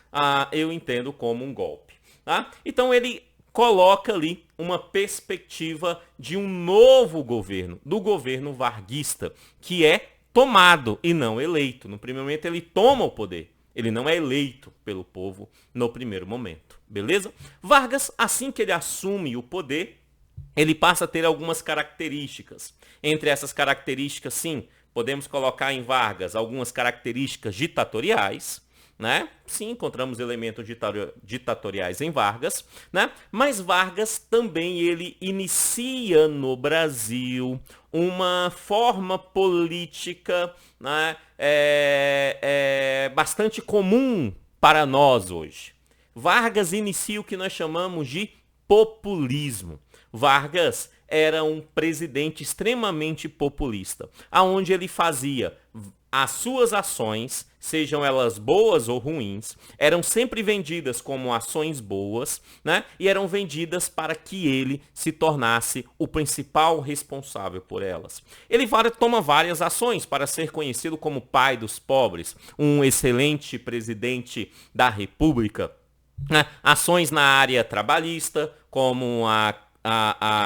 eu entendo como um golpe. Tá? Então ele coloca ali uma perspectiva de um novo governo, do governo varguista, que é tomado e não eleito. No primeiro momento ele toma o poder, ele não é eleito pelo povo no primeiro momento, beleza? Vargas, assim que ele assume o poder, ele passa a ter algumas características. Entre essas características, sim, podemos colocar em Vargas algumas características ditatoriais, né? Sim, encontramos elementos ditatoriais em Vargas, né? Mas Vargas também ele inicia no Brasil uma forma política, né? Bastante comum para nós hoje. Vargas inicia o que nós chamamos de populismo. Vargas era um presidente extremamente populista, aonde ele fazia as suas ações, sejam elas boas ou ruins, eram sempre vendidas como ações boas, né? E eram vendidas para que ele se tornasse o principal responsável por elas. Ele toma várias ações para ser conhecido como pai dos pobres, um excelente presidente da República, né? Ações na área trabalhista, como a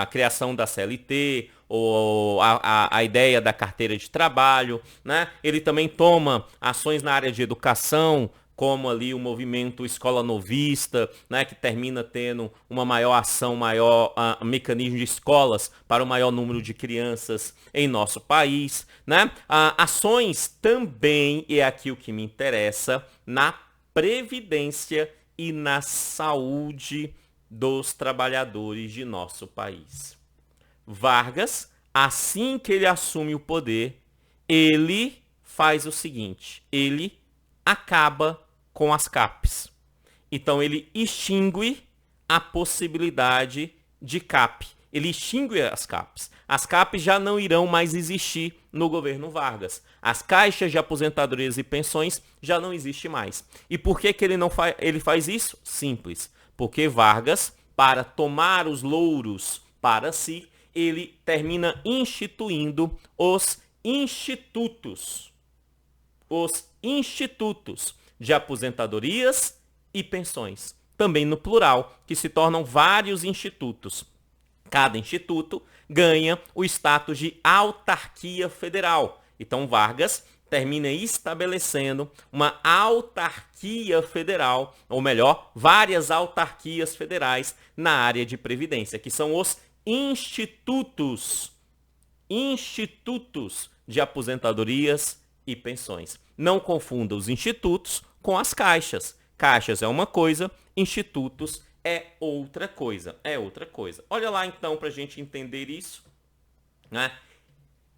criação da CLT, ou a ideia da carteira de trabalho, né? Ele também toma ações na área de educação, como ali o movimento Escola Novista, né? Que termina tendo uma maior ação, maior mecanismo de escolas para o maior número de crianças em nosso país, né? Ações também, e é aqui o que me interessa, na previdência e na saúde dos trabalhadores de nosso país. Vargas, assim que ele assume o poder, ele faz o seguinte, ele acaba com as CAPs. Então ele extingue a possibilidade de CAP. Ele extingue as CAPs. As CAPs já não irão mais existir no governo Vargas. As caixas de aposentadorias e pensões já não existem mais. E por que ele faz isso? Simples. Porque Vargas, para tomar os louros para si, ele termina instituindo os institutos de aposentadorias e pensões, também no plural, que se tornam vários institutos. Cada instituto ganha o status de autarquia federal. Então Vargas termina estabelecendo uma autarquia federal, ou melhor, várias autarquias federais na área de previdência, que são os institutos de aposentadorias e pensões. Não confunda os institutos com as caixas. Caixas é uma coisa, institutos é outra coisa. Olha lá então para a gente entender isso, né?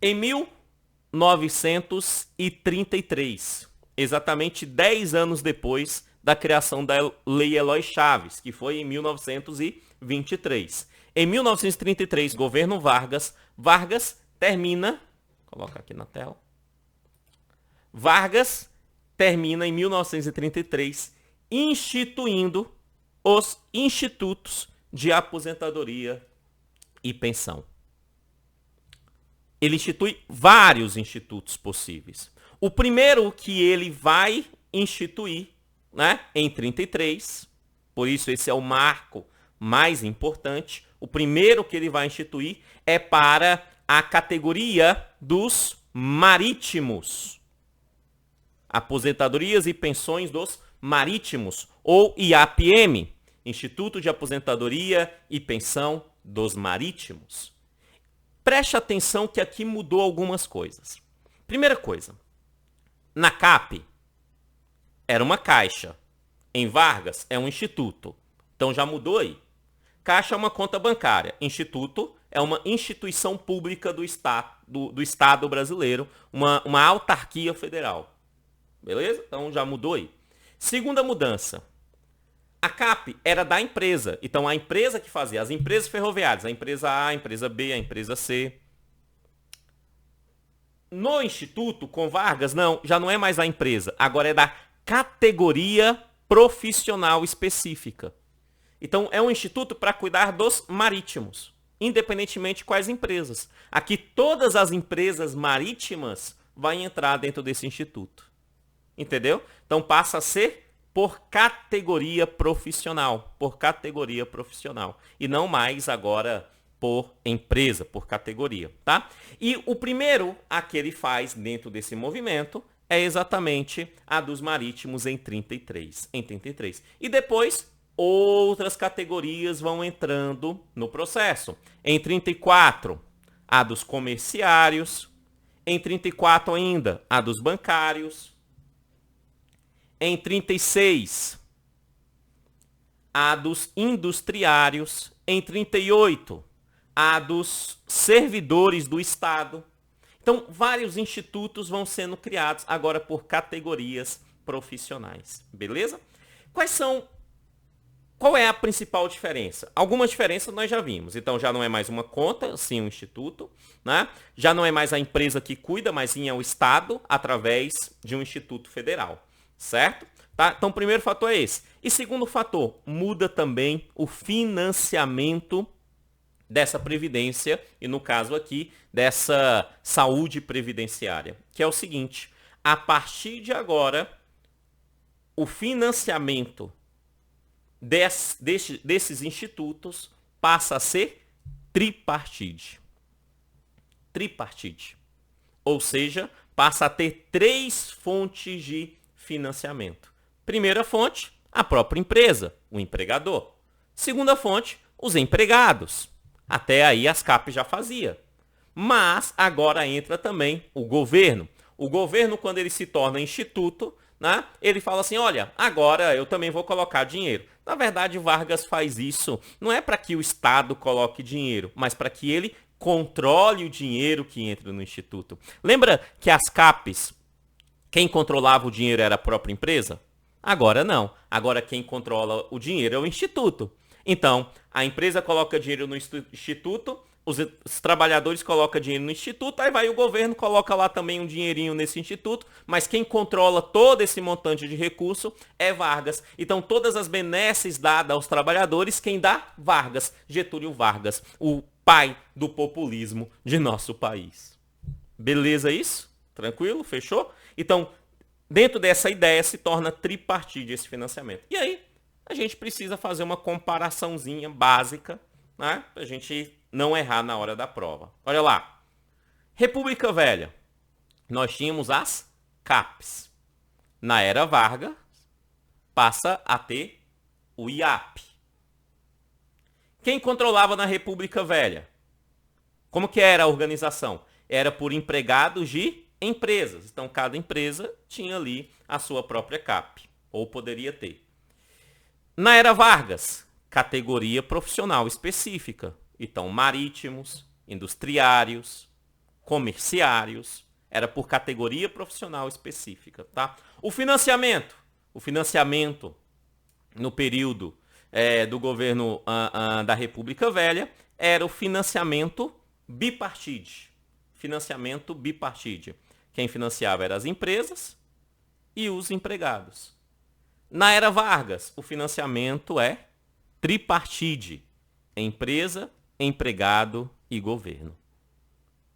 Em 1933, exatamente 10 anos depois da criação da Lei Eloy Chaves, que foi em 1923. Em 1933, governo Vargas, Vargas termina, coloca aqui na tela, Vargas termina em 1933 instituindo os institutos de aposentadoria e pensão. Ele institui vários institutos possíveis. O primeiro que ele vai instituir, né, em 33, por isso esse é o marco mais importante, o primeiro que ele vai instituir é para a categoria dos marítimos. Aposentadorias e pensões dos marítimos, ou IAPM, Instituto de Aposentadoria e Pensão dos Marítimos. Preste atenção que aqui mudou algumas coisas. Primeira coisa, na CAP era uma caixa, em Vargas é um instituto, então já mudou aí. Caixa é uma conta bancária, instituto é uma instituição pública do Estado brasileiro, uma autarquia federal. Beleza? Então já mudou aí. Segunda mudança. A CAP era da empresa. Então a empresa que fazia, as empresas ferroviárias, a empresa A, a empresa B, a empresa C. No Instituto, com Vargas, não, já não é mais a empresa. Agora é da categoria profissional específica. Então é um instituto para cuidar dos marítimos, independentemente de quais empresas. Aqui todas as empresas marítimas vão entrar dentro desse instituto. Entendeu? Então passa a ser por categoria profissional, e não mais agora por empresa, por categoria, tá? E o primeiro a que ele faz dentro desse movimento é exatamente a dos marítimos em 33. E depois outras categorias vão entrando no processo. Em 34, a dos comerciários, em 34 ainda, a dos bancários. Em 36, a dos industriários. Em 38, a dos servidores do Estado. Então, vários institutos vão sendo criados agora por categorias profissionais. Beleza? Qual é a principal diferença? Algumas diferenças nós já vimos. Então, já não é mais uma conta, sim um instituto. Né? Já não é mais a empresa que cuida, mas sim é o Estado, através de um instituto federal. Certo? Tá? Então, o primeiro fator é esse. E segundo fator, muda também o financiamento dessa previdência, e no caso aqui, dessa saúde previdenciária, que é o seguinte, a partir de agora, o financiamento desses institutos passa a ser tripartite. Ou seja, passa a ter 3 fontes de financiamento. Primeira fonte, a própria empresa, o empregador. Segunda fonte, os empregados. Até aí as CAP já fazia. Mas agora entra também o governo. O governo, quando ele se torna instituto, né, ele fala assim, olha, agora eu também vou colocar dinheiro. Na verdade, Vargas faz isso não é para que o Estado coloque dinheiro, mas para que ele controle o dinheiro que entra no instituto. Lembra que as CAPs, quem controlava o dinheiro era a própria empresa? Agora não. Agora quem controla o dinheiro é o instituto. Então, a empresa coloca dinheiro no instituto, os trabalhadores colocam dinheiro no instituto, aí vai o governo, coloca lá também um dinheirinho nesse instituto, mas quem controla todo esse montante de recurso é Vargas. Então, todas as benesses dadas aos trabalhadores, quem dá? Vargas, Getúlio Vargas, o pai do populismo de nosso país. Beleza isso? Tranquilo? Fechou? Então, dentro dessa ideia se torna tripartite esse financiamento. E aí, a gente precisa fazer uma comparaçãozinha básica, né? Para a gente não errar na hora da prova. Olha lá. República Velha. Nós tínhamos as CAPs. Na era Vargas, passa a ter o IAP. Quem controlava na República Velha? Como que era a organização? Era por empregados de empresas. Então, cada empresa tinha ali a sua própria CAP, ou poderia ter. Na era Vargas, categoria profissional específica. Então, marítimos, industriários, comerciários, era por categoria profissional específica, tá? O financiamento, O financiamento no período do governo da República Velha era o financiamento bipartite. Financiamento bipartite. Quem financiava eram as empresas e os empregados. Na era Vargas, o financiamento é tripartite. Empresa, empregado e governo.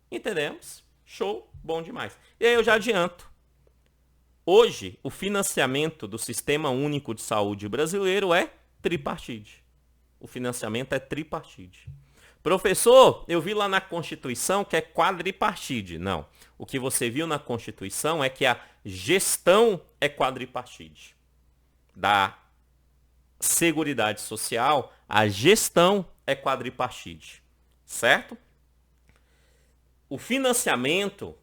Entendemos? Show, bom demais. E aí eu já adianto. Hoje, o financiamento do Sistema Único de Saúde brasileiro é tripartite. O financiamento é tripartite. Professor, eu vi lá na Constituição que é quadripartite. Não. O que você viu na Constituição é que a gestão é quadripartite. Da Seguridade Social, a gestão é quadripartite. Certo? O financiamento,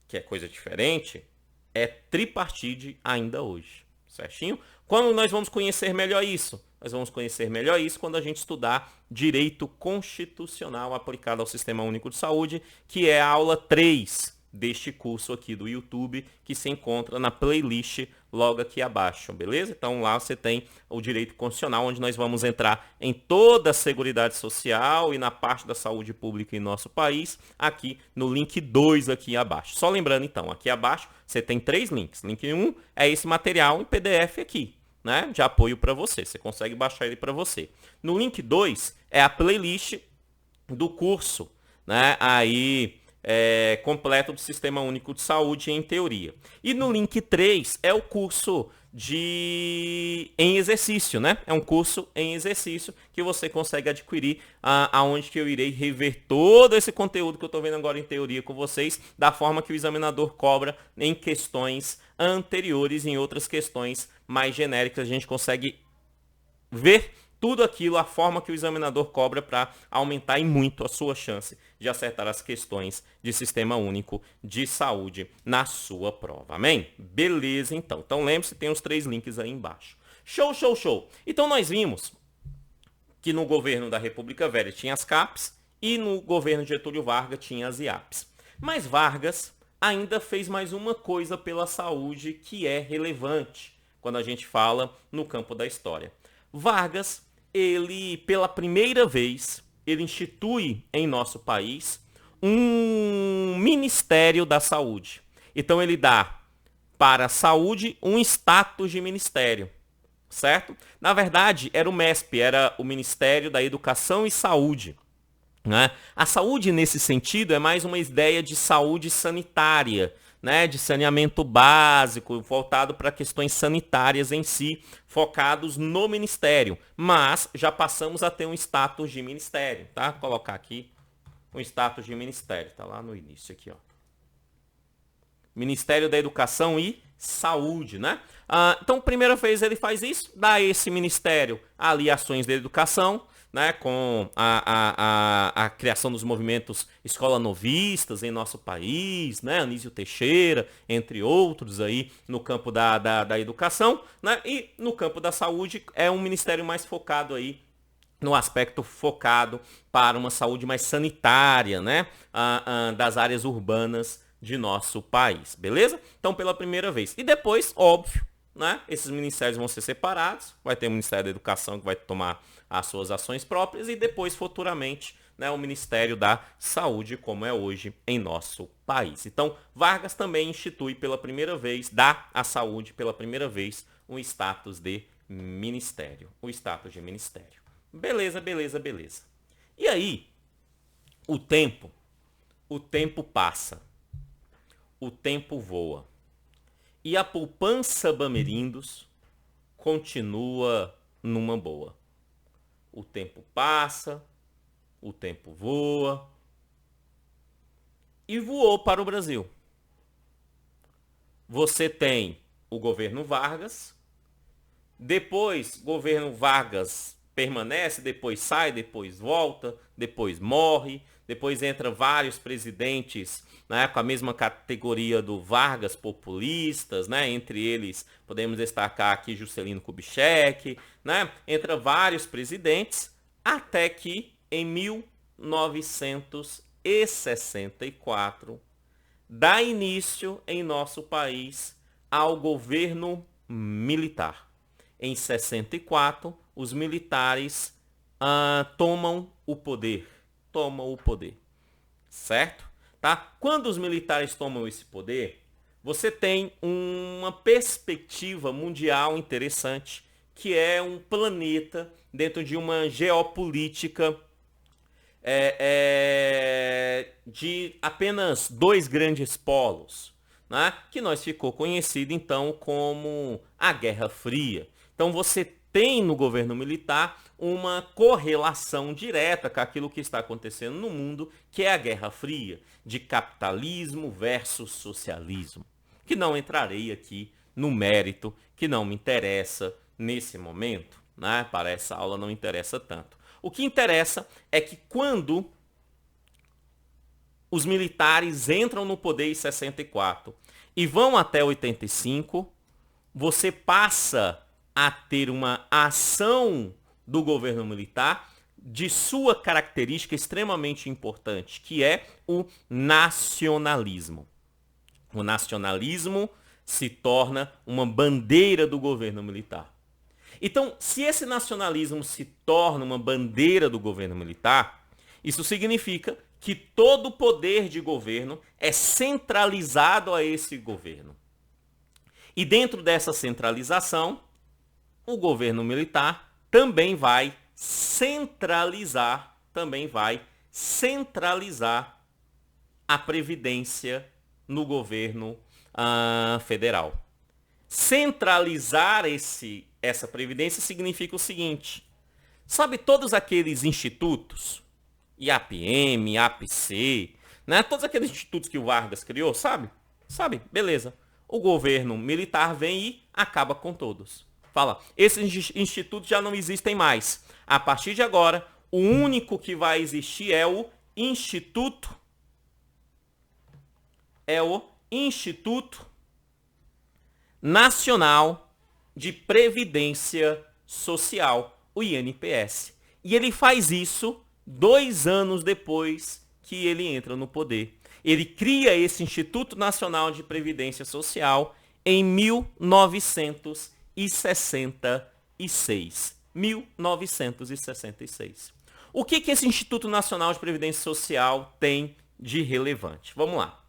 que é coisa diferente, é tripartite ainda hoje. Certinho? Quando nós vamos conhecer melhor isso? Nós vamos conhecer melhor isso quando a gente estudar direito constitucional aplicado ao Sistema Único de Saúde, que é a aula 3 deste curso aqui do YouTube, que se encontra na playlist logo aqui abaixo, beleza? Então lá você tem o direito constitucional, onde nós vamos entrar em toda a Seguridade Social e na parte da saúde pública em nosso país, aqui no link 2 aqui abaixo. Só lembrando então, aqui abaixo você tem 3 links. Link 1 é esse material em PDF aqui, né, de apoio para você. Você consegue baixar ele para você. No link 2 é a playlist do curso, né, aí completo do Sistema Único de Saúde em teoria. E no link 3 é o curso em exercício, né? É um curso em exercício que você consegue adquirir, aonde que eu irei rever todo esse conteúdo que eu estou vendo agora em teoria com vocês, da forma que o examinador cobra em questões anteriores, em outras questões mais genéricas. A gente consegue ver tudo aquilo, a forma que o examinador cobra para aumentar em muito a sua chance de acertar as questões de Sistema Único de Saúde na sua prova. Amém? Beleza, então. Então lembre-se, tem os 3 links aí embaixo. Show, show, show. Então nós vimos que no governo da República Velha tinha as CAPs e no governo de Getúlio Vargas tinha as IAPs. Mas Vargas ainda fez mais uma coisa pela saúde que é relevante quando a gente fala no campo da história. Vargas, ele, pela primeira vez, ele institui em nosso país um Ministério da Saúde. Então ele dá para a saúde um status de ministério, certo? Na verdade, era o MESP, era o Ministério da Educação e Saúde, né? A saúde, nesse sentido, é mais uma ideia de saúde sanitária, né, de saneamento básico, voltado para questões sanitárias em si, focados no ministério. Mas já passamos a ter um status de ministério, tá? Vou colocar aqui um status de ministério, tá lá no início aqui, ó. Ministério da Educação e Saúde, né? Então, primeira vez ele faz isso, dá a esse ministério ali ações de educação, né, com a criação dos movimentos escola novistas em nosso país, né, Anísio Teixeira, entre outros aí no campo da educação, né, e no campo da saúde é um ministério mais focado aí no aspecto focado para uma saúde mais sanitária, né, das áreas urbanas de nosso país, beleza? Então, pela primeira vez. E depois, óbvio, né, esses ministérios vão ser separados, vai ter o Ministério da Educação que vai tomar as suas ações próprias e depois, futuramente, né, o Ministério da Saúde, como é hoje em nosso país. Então, Vargas também institui pela primeira vez, dá à saúde pela primeira vez, um status de ministério. O status de ministério. Beleza, beleza, beleza. E aí, o tempo passa, o tempo voa. E a poupança Bamerindos continua numa boa. O tempo passa, o tempo voa e voou para o Brasil. Você tem o governo Vargas, depois governo Vargas permanece, depois sai, depois volta, depois morre, depois entra vários presidentes, né, com a mesma categoria do Vargas, populistas, né, entre eles podemos destacar aqui Juscelino Kubitschek, né, entra vários presidentes, até que em 1964 dá início em nosso país ao governo militar. Em 64, os militares tomam o poder. Certo? Tá? Quando os militares tomam esse poder, você tem uma perspectiva mundial interessante, que é um planeta dentro de uma geopolítica de apenas dois grandes polos, né? Que nós ficou conhecido então como a Guerra Fria. Então você tem no governo militar uma correlação direta com aquilo que está acontecendo no mundo, que é a Guerra Fria, de capitalismo versus socialismo, que não entrarei aqui no mérito, que não me interessa nesse momento, né? Para essa aula não interessa tanto. O que interessa é que quando os militares entram no poder em 64 e vão até 85, você passa a ter uma ação do governo militar de sua característica extremamente importante, que é o nacionalismo. O nacionalismo se torna uma bandeira do governo militar. Então, se esse nacionalismo se torna uma bandeira do governo militar, isso significa que todo o poder de governo é centralizado a esse governo. E dentro dessa centralização, o governo militar também vai centralizar a previdência no governo federal. Centralizar essa previdência significa o seguinte: sabe todos aqueles institutos, IAPM, IAPC, né? Todos aqueles institutos que o Vargas criou, sabe? Beleza. O governo militar vem e acaba com todos. Fala, esses institutos já não existem mais. A partir de agora, o único que vai existir é o Instituto Nacional de Previdência Social, o INPS. E ele faz isso 2 anos depois que ele entra no poder. Ele cria esse Instituto Nacional de Previdência Social em 1966. 1966. O que esse Instituto Nacional de Previdência Social tem de relevante? Vamos lá.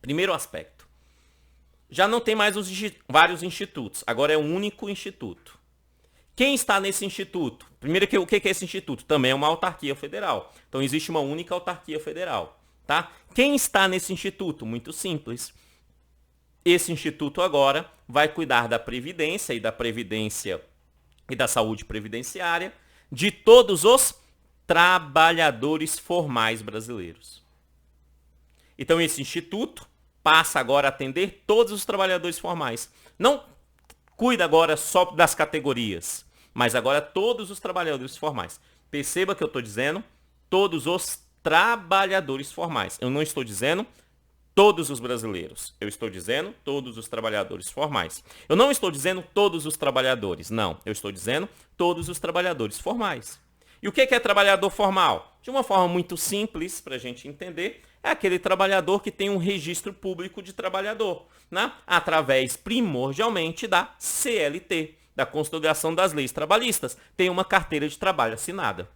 Primeiro aspecto. Já não tem mais vários institutos, agora é um único instituto. Quem está nesse instituto? Primeiro, o que é esse instituto? Também é uma autarquia federal. Então existe uma única autarquia federal. Tá? Quem está nesse instituto? Muito simples. Esse instituto agora vai cuidar da previdência e da saúde previdenciária de todos os trabalhadores formais brasileiros. Então esse instituto passa agora a atender todos os trabalhadores formais. Não cuida agora só das categorias, mas agora todos os trabalhadores formais. Perceba que eu estou dizendo todos os trabalhadores formais. Eu não estou dizendo todos os brasileiros. Eu estou dizendo todos os trabalhadores formais. Eu não estou dizendo todos os trabalhadores. Não, eu estou dizendo todos os trabalhadores formais. E o que é trabalhador formal? De uma forma muito simples para a gente entender, é aquele trabalhador que tem um registro público de trabalhador, né? Através primordialmente da CLT, da Consolidação das Leis Trabalhistas, tem uma carteira de trabalho assinada.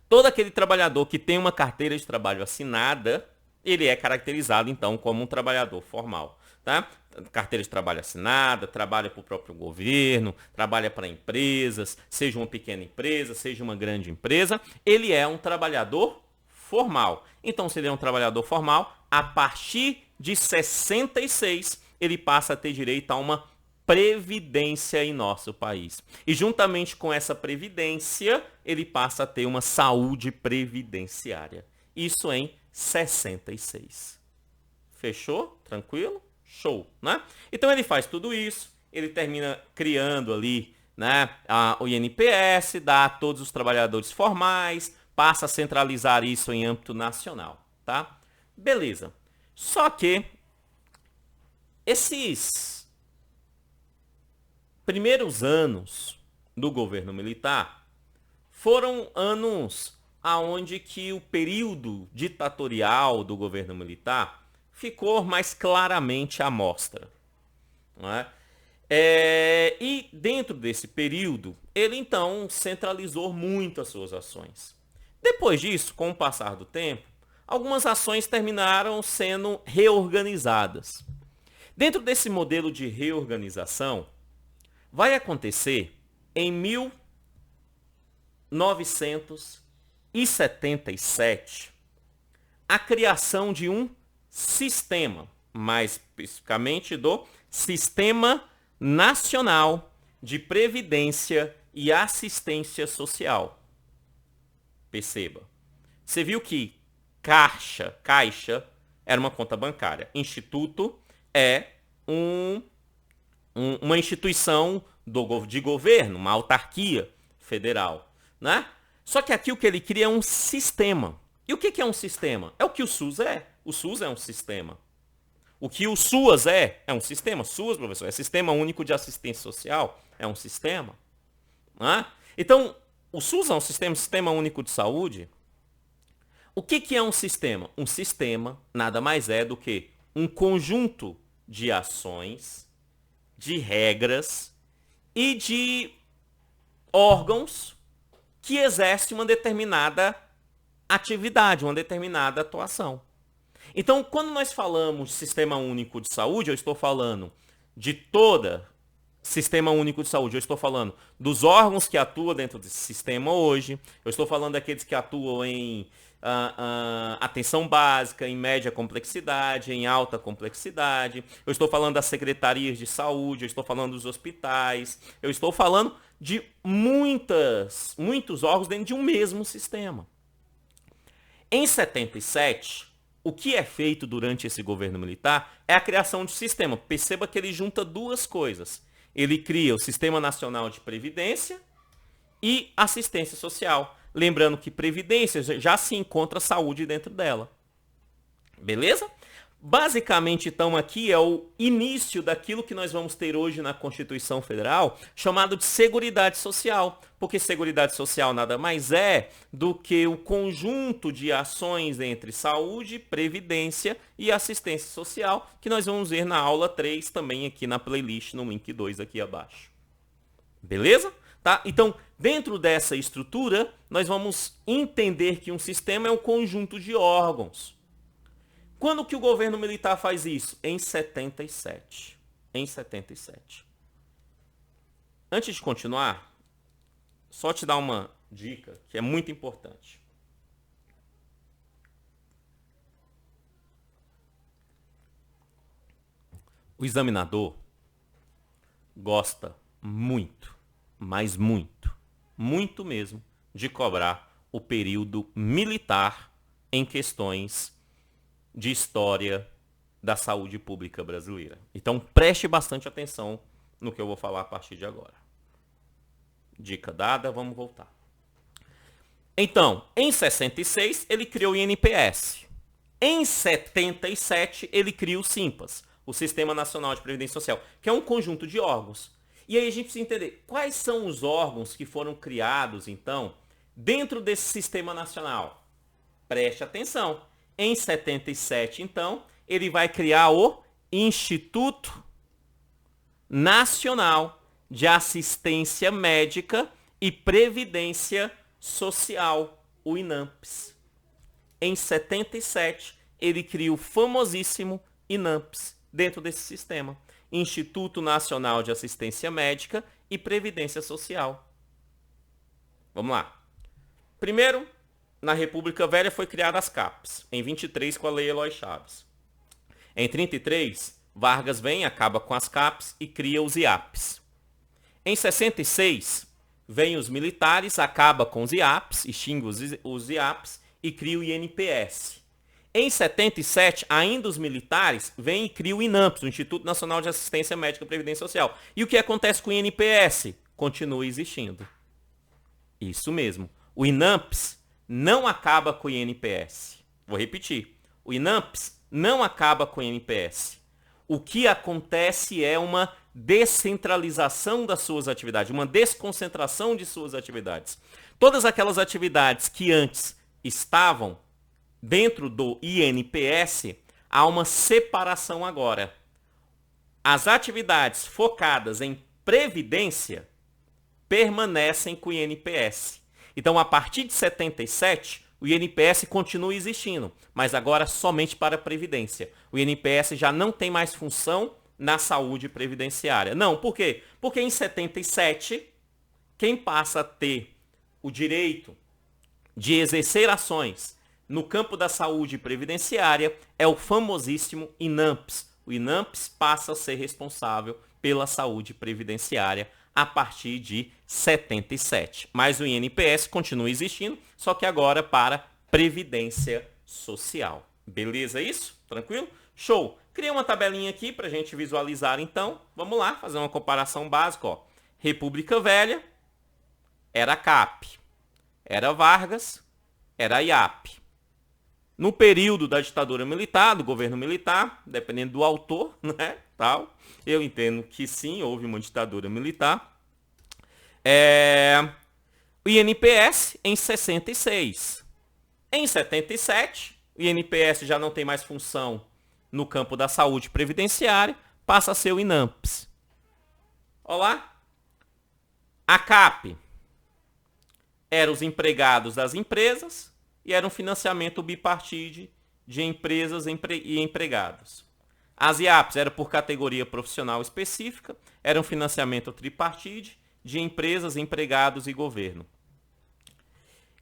Todo aquele trabalhador que tem uma carteira de trabalho assinada, ele é caracterizado então como um trabalhador formal. Tá? Carteira de trabalho assinada, trabalha para o próprio governo, trabalha para empresas, seja uma pequena empresa, seja uma grande empresa, ele é um trabalhador formal. Então, se ele é um trabalhador formal, a partir de 66, ele passa a ter direito a uma previdência em nosso país. E juntamente com essa previdência, ele passa a ter uma saúde previdenciária. Isso em 66. Fechou? Tranquilo? Show, né? Então ele faz tudo isso, ele termina criando ali, né, o INPS, dá a todos os trabalhadores formais, passa a centralizar isso em âmbito nacional, tá? Beleza. Só que esses primeiros anos do governo militar foram anos aonde que o período ditatorial do governo militar ficou mais claramente à mostra. Não é? E dentro desse período, ele então centralizou muito as suas ações. Depois disso, com o passar do tempo, algumas ações terminaram sendo reorganizadas. Dentro desse modelo de reorganização, vai acontecer em 1977 a criação de um sistema, mais especificamente do Sistema Nacional de Previdência e Assistência Social. Perceba. Você viu que caixa era uma conta bancária. Instituto é uma instituição de governo, uma autarquia federal, né? Só que aqui o que ele cria é um sistema. E o que é um sistema? É o que o SUS é. O SUS é um sistema. O que o SUAS é um sistema. SUAS, professor, é Sistema Único de Assistência Social, é um sistema. Né? Então, o SUS é um Sistema Único de Saúde. O que é um sistema? Um sistema nada mais é do que um conjunto de ações, de regras e de órgãos que exercem uma determinada atividade, uma determinada atuação. Então, quando nós falamos de Sistema Único de Saúde, eu estou falando de toda Sistema Único de Saúde. Eu estou falando dos órgãos que atuam dentro desse sistema hoje. Eu estou falando daqueles que atuam em atenção básica, em média complexidade, em alta complexidade. Eu estou falando das secretarias de saúde. Eu estou falando dos hospitais. Eu estou falando de muitos órgãos dentro de um mesmo sistema. Em 77, o que é feito durante esse governo militar é a criação de sistema. Perceba que ele junta duas coisas. Ele cria o Sistema Nacional de Previdência e Assistência Social. Lembrando que Previdência já se encontra saúde dentro dela. Beleza? Basicamente, então, aqui é o início daquilo que nós vamos ter hoje na Constituição Federal, chamado de Seguridade Social. Porque Seguridade Social nada mais é do que o conjunto de ações entre saúde, previdência e assistência social, que nós vamos ver na aula 3, também aqui na playlist, no link 2 aqui abaixo. Beleza? Tá? Então, dentro dessa estrutura, nós vamos entender que um sistema é um conjunto de órgãos. Quando que o governo militar faz isso? Em 77. Em 77. Antes de continuar, só te dar uma dica que é muito importante. O examinador gosta muito, mas muito mesmo, de cobrar o período militar em questões de história da saúde pública brasileira. Então preste bastante atenção no que eu vou falar a partir de agora. Dica dada, vamos voltar. Então, em 66 ele criou o INPS. Em 77 ele cria o SIMPAS, o Sistema Nacional de Previdência Social, que é um conjunto de órgãos. E aí a gente precisa entender quais são os órgãos que foram criados, então, dentro desse sistema nacional. Preste atenção. Em 77, então, ele vai criar o Instituto Nacional de Assistência Médica e Previdência Social, o INAMPS. Em 77, ele cria o famosíssimo INAMPS dentro desse sistema. Instituto Nacional de Assistência Médica e Previdência Social. Vamos lá. Primeiro, na República Velha foi criada as CAPs, em 23 com a Lei Eloy Chaves. Em 33, Vargas vem, acaba com as CAPs e cria os IAPs. Em 66, vem os militares, acaba com os IAPs, extingue os IAPs e cria o INPS. Em 77, ainda os militares vêm e criam o INAMPS, o Instituto Nacional de Assistência Médica e Previdência Social. E o que acontece com o INPS? Continua existindo. Isso mesmo. O INAMPS não acaba com o INPS. Vou repetir. O INAMPS não acaba com o INPS. O que acontece é uma descentralização das suas atividades, uma desconcentração de suas atividades. Todas aquelas atividades que antes estavam dentro do INPS, há uma separação agora. as atividades focadas em previdência permanecem com o INPS. Então, a partir de 77, o INPS continua existindo, mas agora somente para a previdência. O INPS já não tem mais função na saúde previdenciária. Não, por quê? Porque em 77, quem passa a ter o direito de exercer ações no campo da saúde previdenciária é o famosíssimo INAMPS. O INAMPS passa a ser responsável pela saúde previdenciária a partir de 77. Mas o INPS continua existindo, só que agora para previdência social. Beleza isso? Tranquilo? Show! Criei uma tabelinha aqui para a gente visualizar então. Vamos lá, fazer uma comparação básica. Ó. República Velha era CAP, era Vargas, era IAP. No período da ditadura militar, do governo militar, dependendo do autor, né, tal, eu entendo que sim, houve uma ditadura militar. O INPS em 66. Em 77, o INPS já não tem mais função no campo da saúde previdenciária, passa a ser o INAMPS. Olha lá. A CAP eram os empregados das empresas e era um financiamento bipartite de empresas e empregados. As IAPs eram por categoria profissional específica, era um financiamento tripartite de empresas, empregados e governo.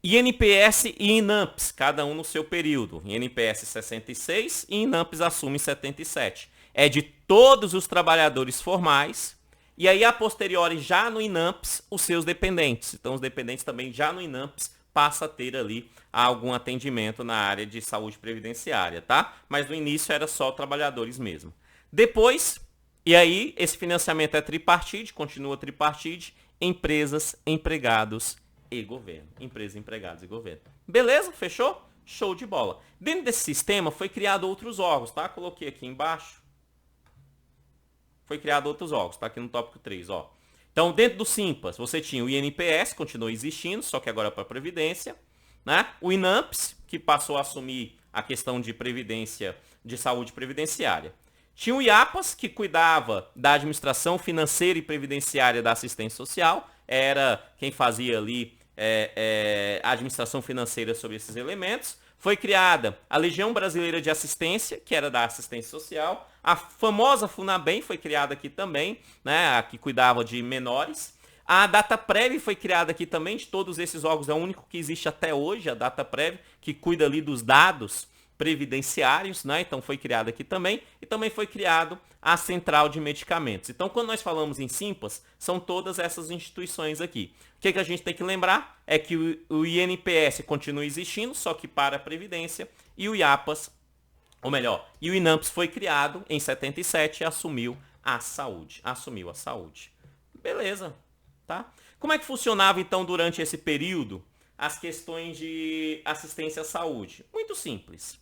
INPS e INAMPS, cada um no seu período. INPS 66 e INAMPS assume 77. É de todos os trabalhadores formais. E aí, a posteriori, já no INAMPS, os seus dependentes. Então, os dependentes também já no INAMPS passa a ter ali algum atendimento na área de saúde previdenciária, tá? Mas no início era só trabalhadores mesmo. Depois, e aí, esse financiamento é tripartite, continua tripartite, empresas, empregados e governo. Empresas, empregados e governo. Beleza? Fechou? Show de bola. Dentro desse sistema foi criado outros órgãos, tá? Coloquei aqui embaixo. Foi criado outros órgãos, tá? Aqui no tópico 3, ó. Então, dentro do SIMPAS, você tinha o INPS, continuou existindo, só que agora para Previdência, né? O INAMPS, que passou a assumir a questão de previdência, de saúde previdenciária. Tinha o IAPAS, que cuidava da administração financeira e previdenciária da assistência social, era quem fazia ali a administração financeira sobre esses elementos. Foi criada a Legião Brasileira de Assistência, que era da assistência social. A famosa FUNABEM foi criada aqui também, né, a que cuidava de menores. A DataPrev foi criada aqui também, de todos esses órgãos é o único que existe até hoje, a DataPrev, que cuida ali dos dados previdenciários, né? Então foi criada aqui também. E também foi criado a Central de Medicamentos. Então, quando nós falamos em SIMPAS, são todas essas instituições aqui. O que a gente tem que lembrar é que o INPS continua existindo, só que para a Previdência, e o IAPAS, ou melhor, e o INAMPS foi criado em 77 e assumiu a saúde. Beleza, tá? Como é que funcionava, então, durante esse período, as questões de assistência à saúde? Muito simples.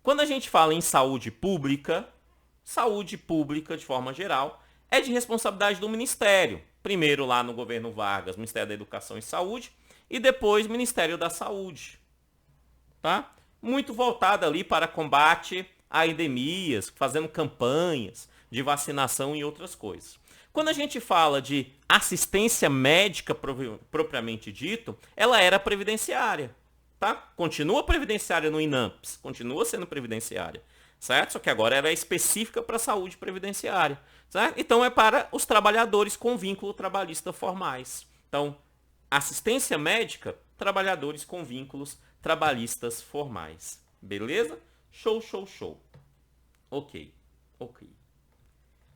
Quando a gente fala em saúde pública de forma geral, é de responsabilidade do Ministério. Primeiro lá no governo Vargas, Ministério da Educação e Saúde, e depois Ministério da Saúde. Tá? Muito voltada ali para combate a endemias, fazendo campanhas de vacinação e outras coisas. Quando a gente fala de assistência médica propriamente dito, ela era previdenciária. Tá? Continua previdenciária no INAMPS, continua sendo previdenciária, certo? Só que agora ela é específica para a saúde previdenciária, certo? Então é para os trabalhadores com vínculo trabalhista formais. Então, assistência médica, trabalhadores com vínculos trabalhistas formais. Beleza? Show. Ok.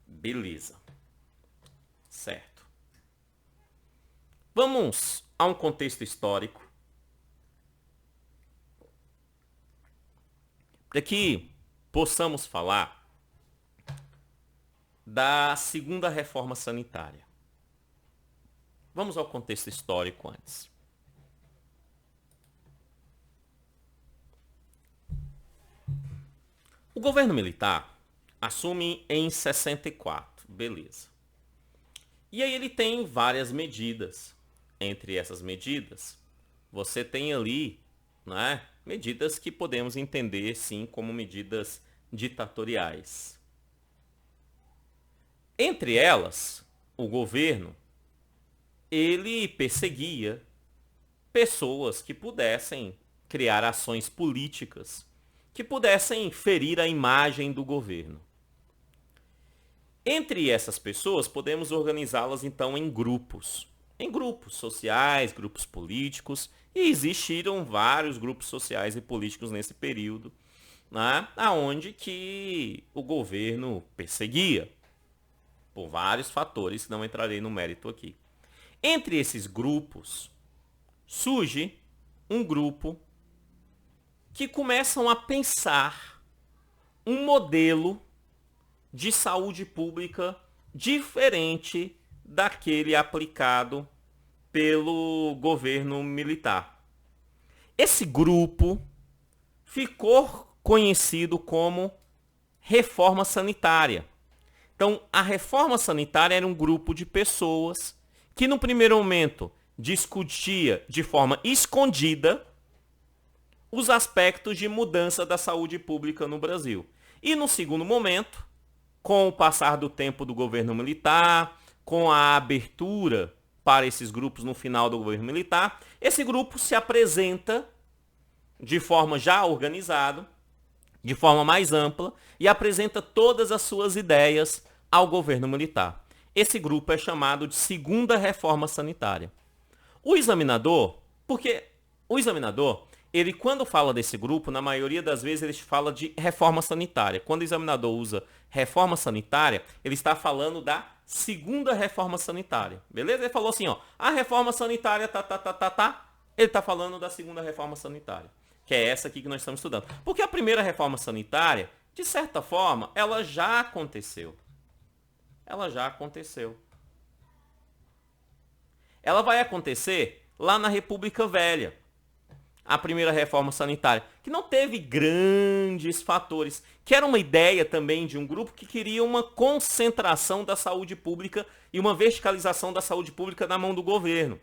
Beleza. Certo. Vamos a um contexto histórico. Para que possamos falar da segunda reforma sanitária. Vamos ao contexto histórico antes. O governo militar assume em 64, beleza. E aí ele tem várias medidas. Entre essas medidas, você tem ali, né, medidas que podemos entender, sim, como medidas ditatoriais. Entre elas, o governo, ele perseguia pessoas que pudessem criar ações políticas que pudessem ferir a imagem do governo. Entre essas pessoas, podemos organizá-las então em grupos sociais, grupos políticos, e existiram vários grupos sociais e políticos nesse período, né, aonde que o governo perseguia, por vários fatores que não entrarei no mérito aqui. Entre esses grupos, surge um grupo que começam a pensar um modelo de saúde pública diferente daquele aplicado pelo governo militar. Esse grupo ficou conhecido como reforma sanitária. Então, a reforma sanitária era um grupo de pessoas que, no primeiro momento, discutia de forma escondida os aspectos de mudança da saúde pública no Brasil. E, no segundo momento, com o passar do tempo do governo militar, com a abertura para esses grupos no final do governo militar, esse grupo se apresenta de forma já organizada, de forma mais ampla, e apresenta todas as suas ideias ao governo militar. Esse grupo é chamado de Segunda Reforma Sanitária. O examinador, porque o examinador, ele quando fala desse grupo, na maioria das vezes ele fala de reforma sanitária. Quando o examinador usa reforma sanitária, ele está falando da segunda reforma sanitária. Beleza? Ele falou assim, ó, a reforma sanitária ele está falando da segunda reforma sanitária, que é essa aqui que nós estamos estudando. Porque a primeira reforma sanitária, de certa forma, ela já aconteceu. Ela já aconteceu. Ela vai acontecer lá na República Velha. A primeira reforma sanitária, que não teve grandes fatores, que era uma ideia também de um grupo que queria uma concentração da saúde pública e uma verticalização da saúde pública na mão do governo,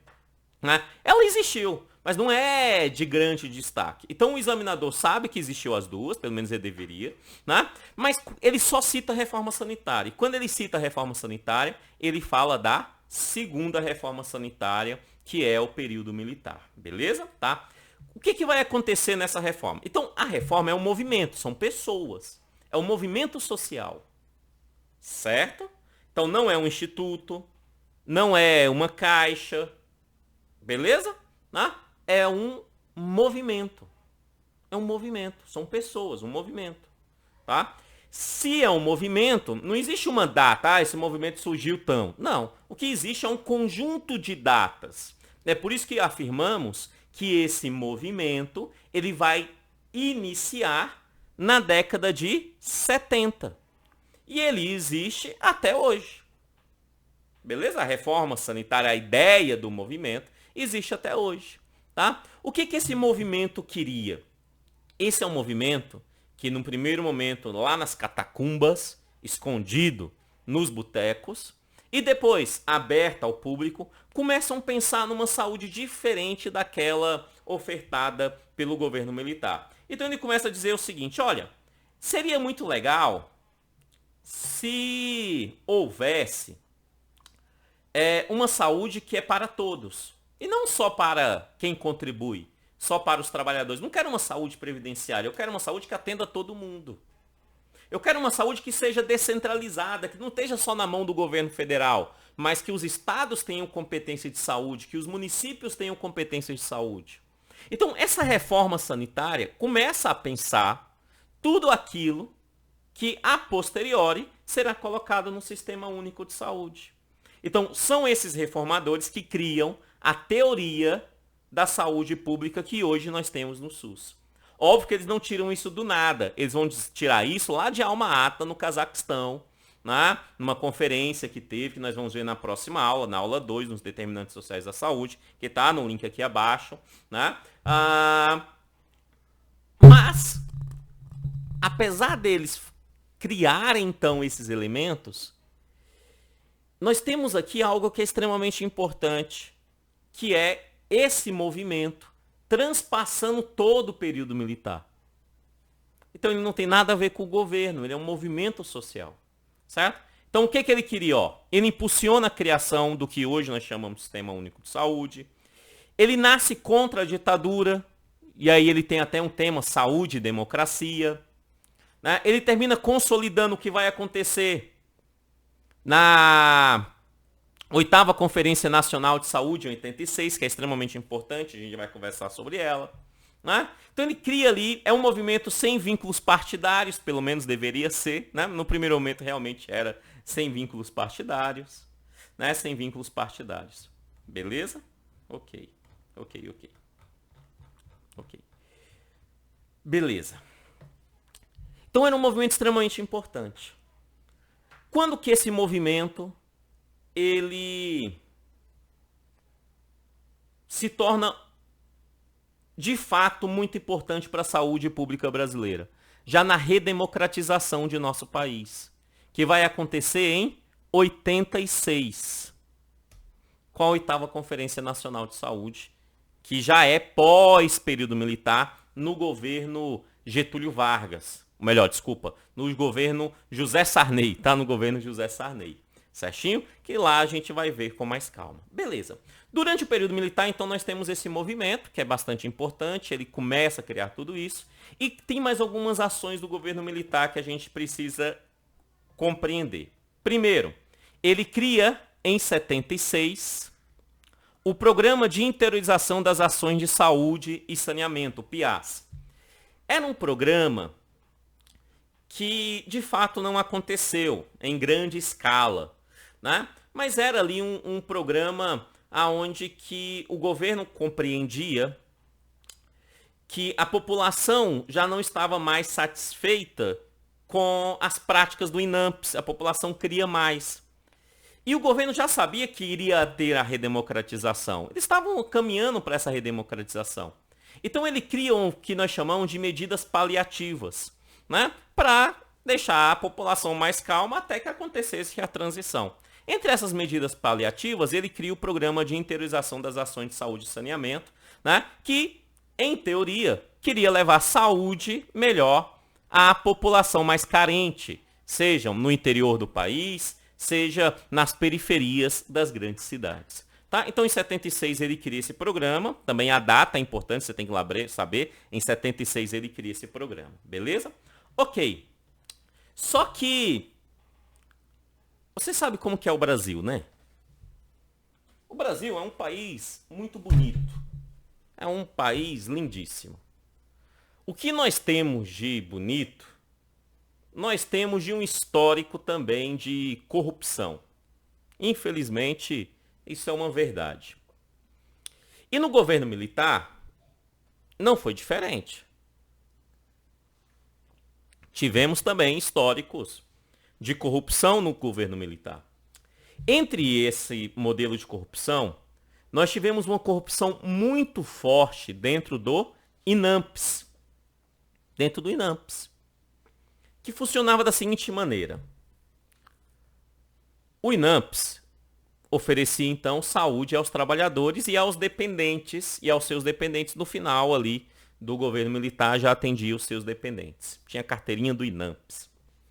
né? Ela existiu, mas não é de grande destaque. Então o examinador sabe que existiu as duas, pelo menos ele deveria, né? Mas ele só cita a reforma sanitária. E quando ele cita a reforma sanitária, ele fala da segunda reforma sanitária, que é o período militar. Beleza? Tá? O que vai acontecer nessa reforma? Então, a reforma é um movimento, são pessoas. É um movimento social. Certo? Então, não é um instituto, não é uma caixa. Beleza? Né? É um movimento. É um movimento. São pessoas, um movimento. Tá? Se é um movimento, não existe uma data, esse movimento surgiu tão. Não. O que existe é um conjunto de datas. É por isso que afirmamos que esse movimento ele vai iniciar na década de 70. E ele existe até hoje. Beleza? A reforma sanitária, a ideia do movimento, existe até hoje. Tá? O que esse movimento queria? Esse é um movimento que, no primeiro momento, lá nas catacumbas, escondido nos botecos, e depois, aberta ao público, começam a pensar numa saúde diferente daquela ofertada pelo governo militar. Então ele começa a dizer o seguinte, olha, seria muito legal se houvesse uma saúde que é para todos. E não só para quem contribui, só para os trabalhadores. Não quero uma saúde previdenciária, eu quero uma saúde que atenda todo mundo. Eu quero uma saúde que seja descentralizada, que não esteja só na mão do governo federal, mas que os estados tenham competência de saúde, que os municípios tenham competência de saúde. Então, essa reforma sanitária começa a pensar tudo aquilo que, a posteriori, será colocado no Sistema Único de Saúde. Então, são esses reformadores que criam a teoria da saúde pública que hoje nós temos no SUS. Óbvio que eles não tiram isso do nada. Eles vão tirar isso lá de Alma-Ata, no Cazaquistão, né? Numa conferência que teve, que nós vamos ver na próxima aula, na aula 2, nos determinantes sociais da saúde, que está no link aqui abaixo. Né? Mas, apesar deles criarem, então, esses elementos, nós temos aqui algo que é extremamente importante, que é esse movimento transpassando todo o período militar. Então ele não tem nada a ver com o governo, ele é um movimento social, certo? Então, o que ele queria? Ele impulsiona a criação do que hoje nós chamamos de Sistema Único de Saúde. Ele nasce contra a ditadura, e aí ele tem até um tema, saúde e democracia. Né? Ele termina consolidando o que vai acontecer na 8ª Conferência Nacional de Saúde, em 86, que é extremamente importante, a gente vai conversar sobre ela. Né? Então ele cria ali, é um movimento sem vínculos partidários, pelo menos deveria ser. Né? No primeiro momento realmente era sem vínculos partidários. Né? Sem vínculos partidários. Beleza? Ok. Beleza. Então era um movimento extremamente importante. Quando que esse movimento ele se torna de fato muito importante para a saúde pública brasileira? Já na redemocratização de nosso país, que vai acontecer em 86, com a 8ª Conferência Nacional de Saúde, que já é pós-período militar no governo Getúlio Vargas. Melhor, desculpa, no governo José Sarney, tá? No governo José Sarney. Certinho? Que lá a gente vai ver com mais calma. Beleza. Durante o período militar, então, nós temos esse movimento, que é bastante importante, ele começa a criar tudo isso, e tem mais algumas ações do governo militar que a gente precisa compreender. Primeiro, ele cria, em 76, o Programa de Interiorização das Ações de Saúde e Saneamento, o PIAS. Era um programa que, de fato, não aconteceu em grande escala, né? Mas era ali um programa onde que o governo compreendia que a população já não estava mais satisfeita com as práticas do INAMPS, a população queria mais. E o governo já sabia que iria ter a redemocratização. Eles estavam caminhando para essa redemocratização. Então ele cria o que nós chamamos de medidas paliativas, né? Para deixar a população mais calma até que acontecesse a transição. Entre essas medidas paliativas, ele cria o Programa de Interiorização das Ações de Saúde e Saneamento, né? Que, em teoria, queria levar saúde melhor à população mais carente, seja no interior do país, seja nas periferias das grandes cidades. Tá? Então, em 76 ele cria esse programa, também a data é importante, você tem que saber, em 76 ele cria esse programa, beleza? Ok. Só que, você sabe como que é o Brasil, né? O Brasil é um país muito bonito, é um país lindíssimo. O que nós temos de bonito, nós temos de um histórico também de corrupção. Infelizmente, isso é uma verdade. E no governo militar, não foi diferente. Tivemos também históricos de corrupção no governo militar. Entre esse modelo de corrupção, nós tivemos uma corrupção muito forte dentro do INAMPS. Dentro do INAMPS. Que funcionava da seguinte maneira. O INAMPS oferecia, então, saúde aos trabalhadores e aos dependentes, e aos seus dependentes no final ali do governo militar já atendia os seus dependentes. Tinha a carteirinha do INAMPS.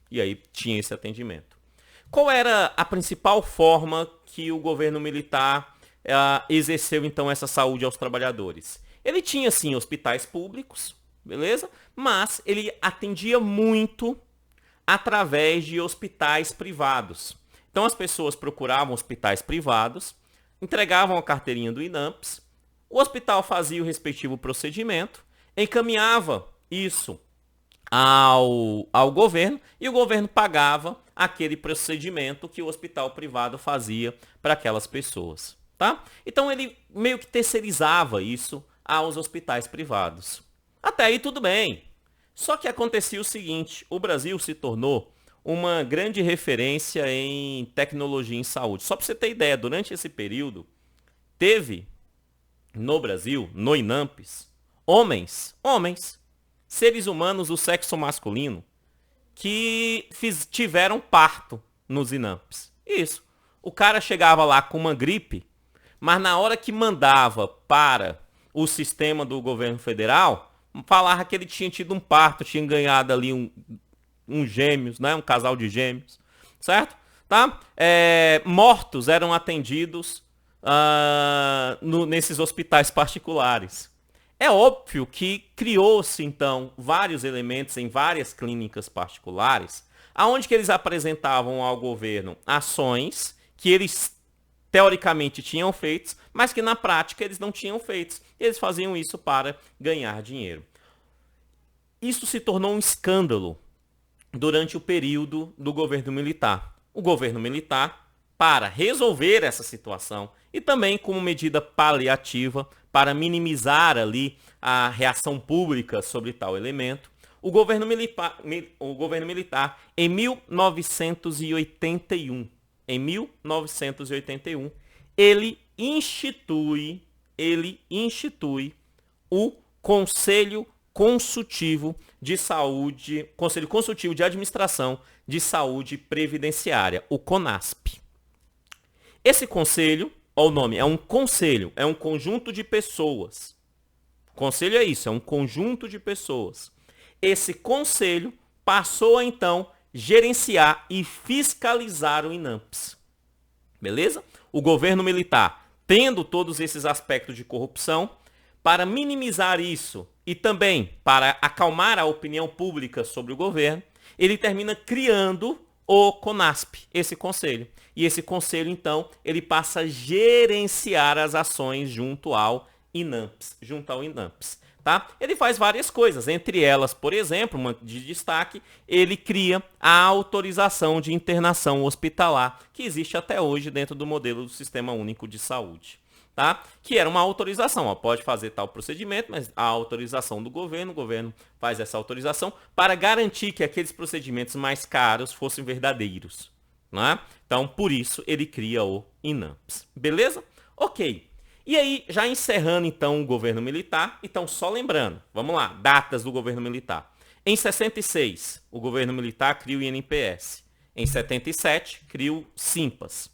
E aí tinha esse atendimento. Qual era a principal forma que o governo militar exerceu, então, essa saúde aos trabalhadores? Ele tinha, sim, hospitais públicos, beleza? Mas ele atendia muito através de hospitais privados. Então as pessoas procuravam hospitais privados, entregavam a carteirinha do INAMPS, o hospital fazia o respectivo procedimento, encaminhava isso ao governo e o governo pagava aquele procedimento que o hospital privado fazia para aquelas pessoas. Tá? Então ele meio que terceirizava isso aos hospitais privados. Até aí tudo bem. Só que acontecia o seguinte, o Brasil se tornou uma grande referência em tecnologia em saúde. Só para você ter ideia, durante esse período, teve no Brasil, no INAMPS, homens, seres humanos do sexo masculino, que tiveram parto nos INAMPS. Isso. O cara chegava lá com uma gripe, mas na hora que mandava para o sistema do governo federal, falava que ele tinha tido um parto, tinha ganhado ali um gêmeos, né? Um casal de gêmeos, certo? tá? Mortos eram atendidos nesses hospitais particulares. É óbvio que criou-se, então, vários elementos em várias clínicas particulares, aonde que eles apresentavam ao governo ações que eles teoricamente tinham feitos, mas que na prática eles não tinham feitos. Eles faziam isso para ganhar dinheiro. Isso se tornou um escândalo durante o período do governo militar. O governo militar, para resolver essa situação e também como medida paliativa para minimizar ali a reação pública sobre tal elemento, o governo militar em 1981, ele institui o Conselho Consultivo de Saúde, Conselho Consultivo de Administração de Saúde Previdenciária, o CONASP. Esse conselho, olha o nome, é um conselho, é um conjunto de pessoas. Conselho é isso, é um conjunto de pessoas. Esse conselho passou a, então, gerenciar e fiscalizar o INAMPS. Beleza? O governo militar, tendo todos esses aspectos de corrupção, para minimizar isso e também para acalmar a opinião pública sobre o governo, ele termina criando o CONASP, esse conselho. E esse conselho, então, ele passa a gerenciar as ações junto ao INAMPS. Tá? Ele faz várias coisas, entre elas, por exemplo, uma de destaque, ele cria a autorização de internação hospitalar, que existe até hoje dentro do modelo do Sistema Único de Saúde. Tá? Que era uma autorização, pode fazer tal procedimento, mas a autorização do governo, o governo faz essa autorização para garantir que aqueles procedimentos mais caros fossem verdadeiros. Né? Então, por isso, ele cria o INAMPS. Beleza? Ok. E aí, já encerrando então o governo militar, então só lembrando, vamos lá, datas do governo militar. Em 66, o governo militar cria o INPS. Em 77, cria o SIMPAS.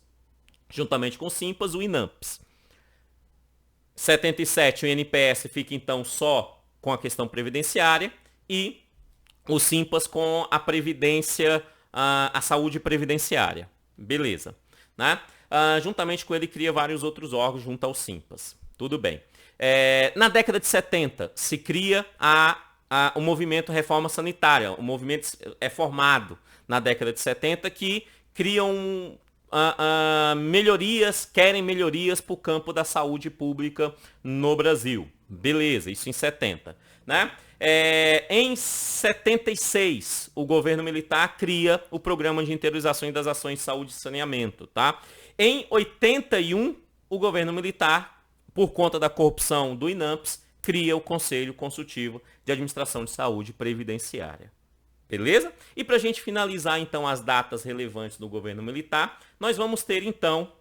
Juntamente com o SIMPAS, o INAMPS. 77, o INPS fica então só com a questão previdenciária e o SIMPAS com a previdência, a saúde previdenciária. Beleza. Né? Juntamente com ele cria vários outros órgãos junto ao SIMPAS. Tudo bem. Na década de 70 se cria o movimento Reforma Sanitária. O movimento é formado na década de 70 que criam querem melhorias para o campo da saúde pública no Brasil. Beleza, isso em 70. Né? Em 76, o governo militar cria o Programa de Interiorização das Ações de Saúde e Saneamento. Tá? Em 81, o governo militar, por conta da corrupção do INAMPS, cria o Conselho Consultivo de Administração de Saúde Previdenciária. Beleza? E para a gente finalizar, então, as datas relevantes do governo militar, nós vamos ter, então,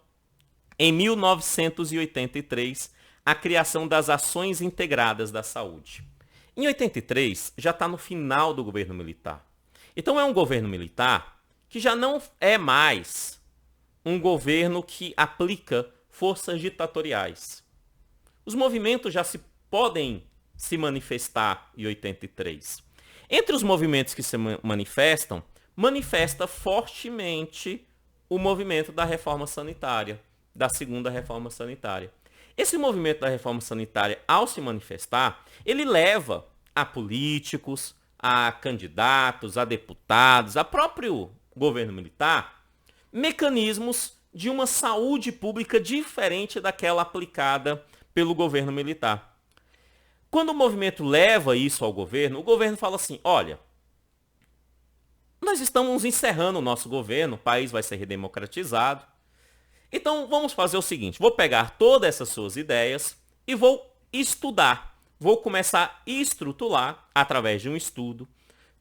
em 1983, a criação das Ações Integradas da Saúde. Em 83, já está no final do governo militar. Então, é um governo militar que já não é mais um governo que aplica forças ditatoriais. Os movimentos já podem se manifestar em 83. Entre os movimentos que se manifesta fortemente o movimento da reforma sanitária, da segunda reforma sanitária. Esse movimento da reforma sanitária, ao se manifestar, ele leva a políticos, a candidatos, a deputados, a próprio governo militar, mecanismos de uma saúde pública diferente daquela aplicada pelo governo militar. Quando o movimento leva isso ao governo, o governo fala assim, olha, nós estamos encerrando o nosso governo, o país vai ser redemocratizado. Então vamos fazer o seguinte, vou pegar todas essas suas ideias e vou estudar. Vou começar a estruturar, através de um estudo,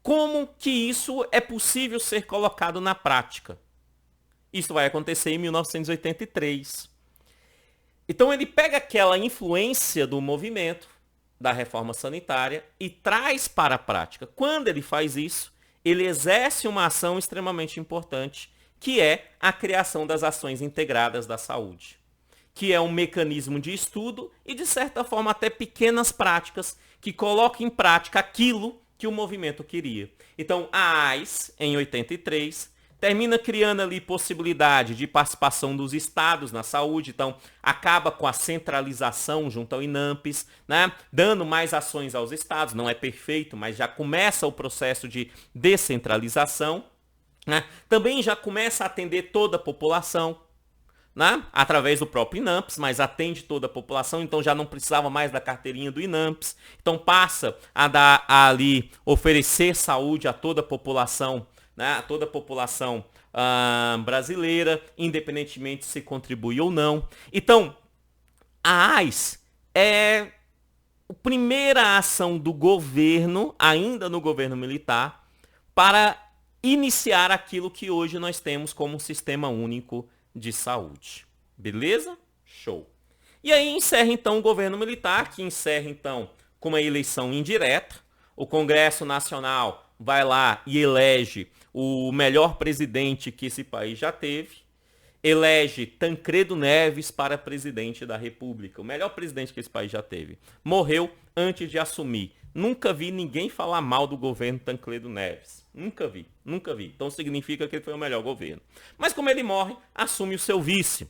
como que isso é possível ser colocado na prática. Isso vai acontecer em 1983. Então ele pega aquela influência do movimento, da reforma sanitária, e traz para a prática. Quando ele faz isso, ele exerce uma ação extremamente importante, que é a criação das ações integradas da saúde, que é um mecanismo de estudo e, de certa forma, até pequenas práticas que colocam em prática aquilo que o movimento queria. Então, a AIS, em 83, termina criando ali possibilidade de participação dos estados na saúde, então acaba com a centralização junto ao INAMPS, né? Dando mais ações aos estados, não é perfeito, mas já começa o processo de descentralização, né? Também já começa a atender toda a população, né? Através do próprio INAMPS, mas atende toda a população, então já não precisava mais da carteirinha do INAMPS, então passa a dar ali, oferecer saúde a toda a população, né? A toda a população brasileira, independentemente se contribui ou não. Então, a AIS é a primeira ação do governo, ainda no governo militar, para iniciar aquilo que hoje nós temos como um sistema único de saúde. Beleza? Show. E aí encerra então o governo militar, que encerra então com uma eleição indireta. O Congresso Nacional vai lá e elege o melhor presidente que esse país já teve. Elege Tancredo Neves para presidente da República, o melhor presidente que esse país já teve. Morreu antes de assumir. Nunca vi ninguém falar mal do governo Tancredo Neves. Nunca vi, nunca vi. Então significa que ele foi o melhor governo. Mas como ele morre, assume o seu vice,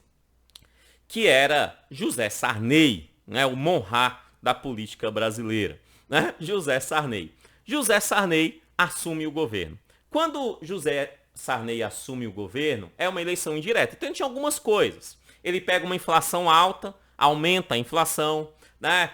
que era José Sarney, né, o Monrad da política brasileira, né? José Sarney. José Sarney assume o governo. Quando José Sarney assume o governo, é uma eleição indireta. Então tinha algumas coisas. Ele pega uma inflação alta, aumenta a inflação, né?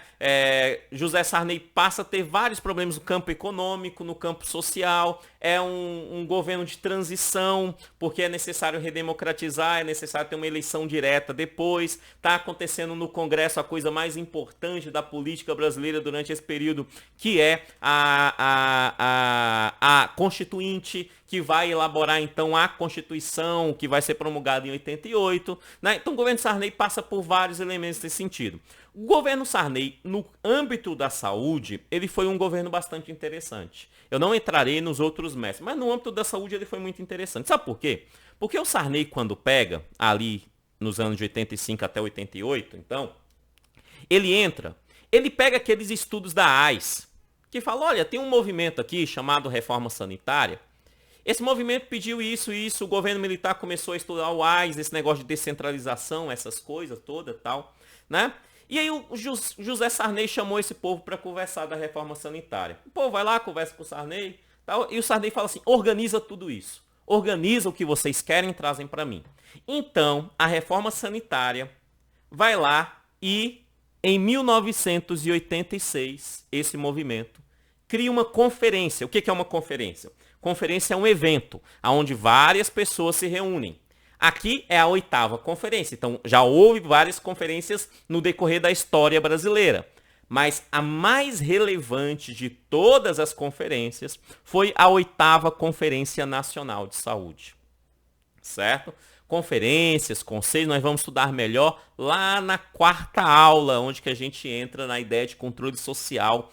José Sarney passa a ter vários problemas no campo econômico, no campo social. É um governo de transição, porque é necessário redemocratizar, é necessário ter uma eleição direta depois. Está acontecendo no Congresso a coisa mais importante da política brasileira durante esse período, que é a Constituinte, que vai elaborar então a Constituição, que vai ser promulgada em 88. Né? Então o governo Sarney passa por vários elementos nesse sentido. O governo Sarney, no âmbito da saúde, ele foi um governo bastante interessante. Eu não entrarei nos outros mestres, mas no âmbito da saúde ele foi muito interessante. Sabe por quê? Porque o Sarney, quando pega, ali nos anos de 85 até 88, então, ele pega aqueles estudos da AIS, que fala, olha, tem um movimento aqui chamado Reforma Sanitária. Esse movimento pediu isso, o governo militar começou a estudar o AIS, esse negócio de descentralização, essas coisas todas e tal, né? E aí o José Sarney chamou esse povo para conversar da reforma sanitária. O povo vai lá, conversa com o Sarney, tal, e o Sarney fala assim, organiza tudo isso. Organiza o que vocês querem e trazem para mim. Então, a reforma sanitária vai lá e, em 1986, esse movimento cria uma conferência. O que é uma conferência? Conferência é um evento onde várias pessoas se reúnem. Aqui é a 8ª conferência, então já houve várias conferências no decorrer da história brasileira. Mas a mais relevante de todas as conferências foi a 8ª Conferência Nacional de Saúde. Certo? Conferências, conselhos, nós vamos estudar melhor lá na 4ª aula, onde que a gente entra na ideia de controle social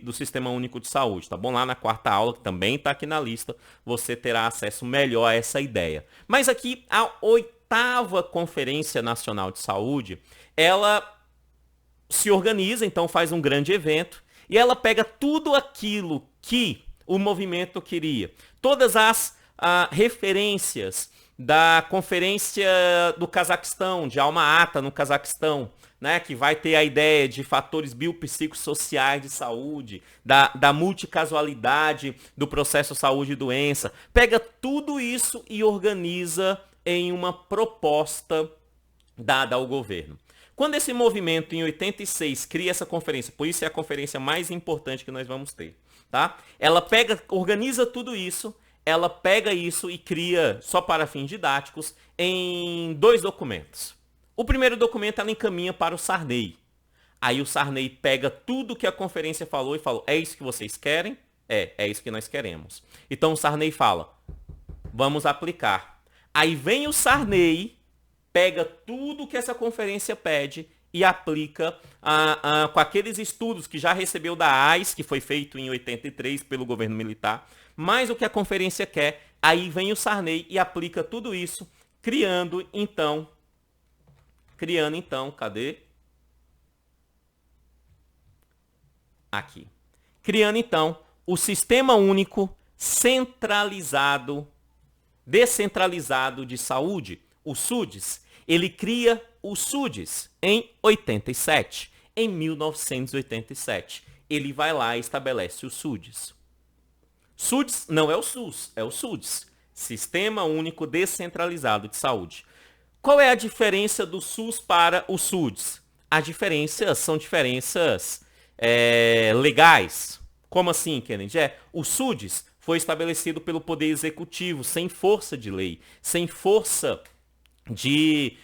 do Sistema Único de Saúde, tá bom? Lá na 4ª aula, que também está aqui na lista, você terá acesso melhor a essa ideia. Mas aqui, a 8ª Conferência Nacional de Saúde, ela se organiza, então faz um grande evento, e ela pega tudo aquilo que o movimento queria. Todas as referências da Conferência do Cazaquistão, de Alma-Ata, no Cazaquistão, né, que vai ter a ideia de fatores biopsicossociais de saúde, da multicasualidade do processo saúde e doença. Pega tudo isso e organiza em uma proposta dada ao governo. Quando esse movimento, em 86, cria essa conferência, por isso é a conferência mais importante que nós vamos ter, tá? Ela organiza tudo isso, ela pega isso e cria, só para fins didáticos, em 2 documentos. O primeiro documento ela encaminha para o Sarney. Aí o Sarney pega tudo que a conferência falou e falou, é isso que vocês querem? É isso que nós queremos. Então o Sarney fala, vamos aplicar. Aí vem o Sarney, pega tudo que essa conferência pede e aplica com aqueles estudos que já recebeu da AIS, que foi feito em 83 pelo governo militar, mais o que a conferência quer. Aí vem o Sarney e aplica tudo isso, criando então, cadê? Aqui. Criando então o Sistema Único Centralizado Descentralizado de Saúde, o SUDES. Ele cria o SUDES em 87, em 1987. Ele vai lá e estabelece o SUDES. SUDES não é o SUS, é o SUDES, Sistema Único Descentralizado de Saúde. Qual é a diferença do SUS para o SUDES? As diferenças são diferenças legais. Como assim, Kennedy? O SUDES foi estabelecido pelo Poder Executivo, sem força de lei, sem força de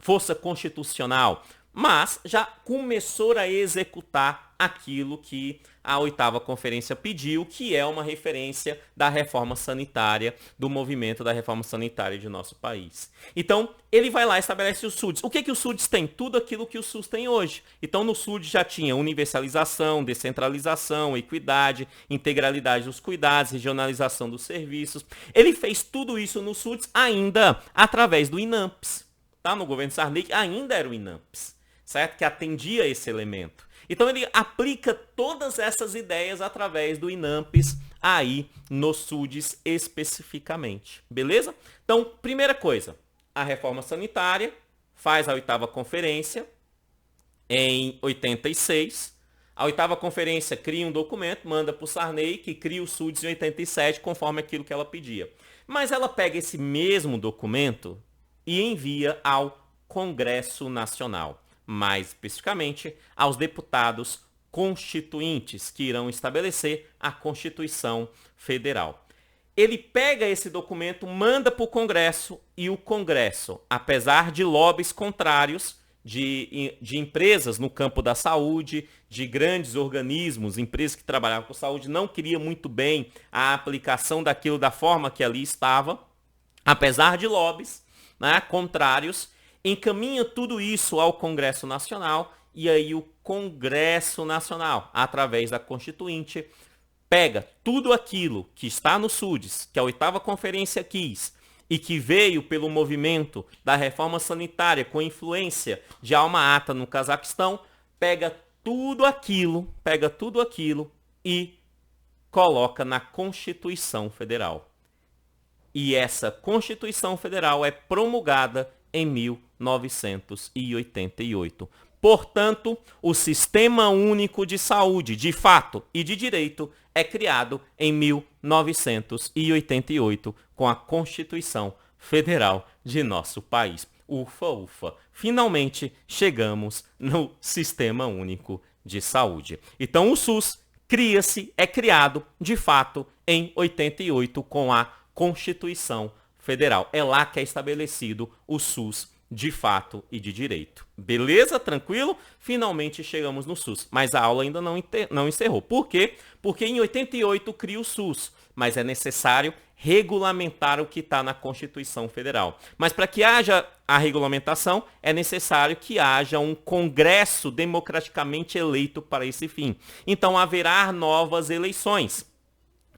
força constitucional, mas já começou a executar aquilo que a 8ª Conferência pediu, que é uma referência da reforma sanitária, do movimento da reforma sanitária de nosso país. Então, ele vai lá e estabelece o SUDES. O que o SUDES tem? Tudo aquilo que o SUS tem hoje. Então, no SUDES já tinha universalização, descentralização, equidade, integralidade dos cuidados, regionalização dos serviços. Ele fez tudo isso no SUDES ainda através do INAMPS. Tá? No governo Sarney ainda era o INAMPS, certo? Que atendia esse elemento. Então ele aplica todas essas ideias através do INAMPS aí no SUDES especificamente, beleza? Então, primeira coisa, a reforma sanitária faz a 8ª Conferência em 86. A 8ª Conferência cria um documento, manda para o Sarney, que cria o SUDES em 87, conforme aquilo que ela pedia. Mas ela pega esse mesmo documento e envia ao Congresso Nacional, mais especificamente aos deputados constituintes, que irão estabelecer a Constituição Federal. Ele pega esse documento, manda para o Congresso, e o Congresso, apesar de lobbies contrários de empresas no campo da saúde, de grandes organismos, empresas que trabalhavam com saúde, não queria muito bem a aplicação daquilo da forma que ali estava, apesar de lobbies, né, contrários, encaminha tudo isso ao Congresso Nacional, e aí o Congresso Nacional, através da Constituinte, pega tudo aquilo que está no SUDES, que a 8ª Conferência quis, e que veio pelo movimento da reforma sanitária com influência de Alma-Ata no Cazaquistão, pega tudo aquilo e coloca na Constituição Federal. E essa Constituição Federal é promulgada em 1988. Portanto, o Sistema Único de Saúde, de fato e de direito, é criado em 1988 com a Constituição Federal de nosso país. Ufa, ufa. Finalmente chegamos no Sistema Único de Saúde. Então, o SUS é criado, de fato, em 88 com a Constituição Federal. É lá que é estabelecido o SUS de fato e de direito. Beleza? Tranquilo? Finalmente chegamos no SUS. Mas a aula ainda não encerrou. Por quê? Porque em 88 cria o SUS, mas é necessário regulamentar o que está na Constituição Federal. Mas para que haja a regulamentação, é necessário que haja um Congresso democraticamente eleito para esse fim. Então haverá novas eleições,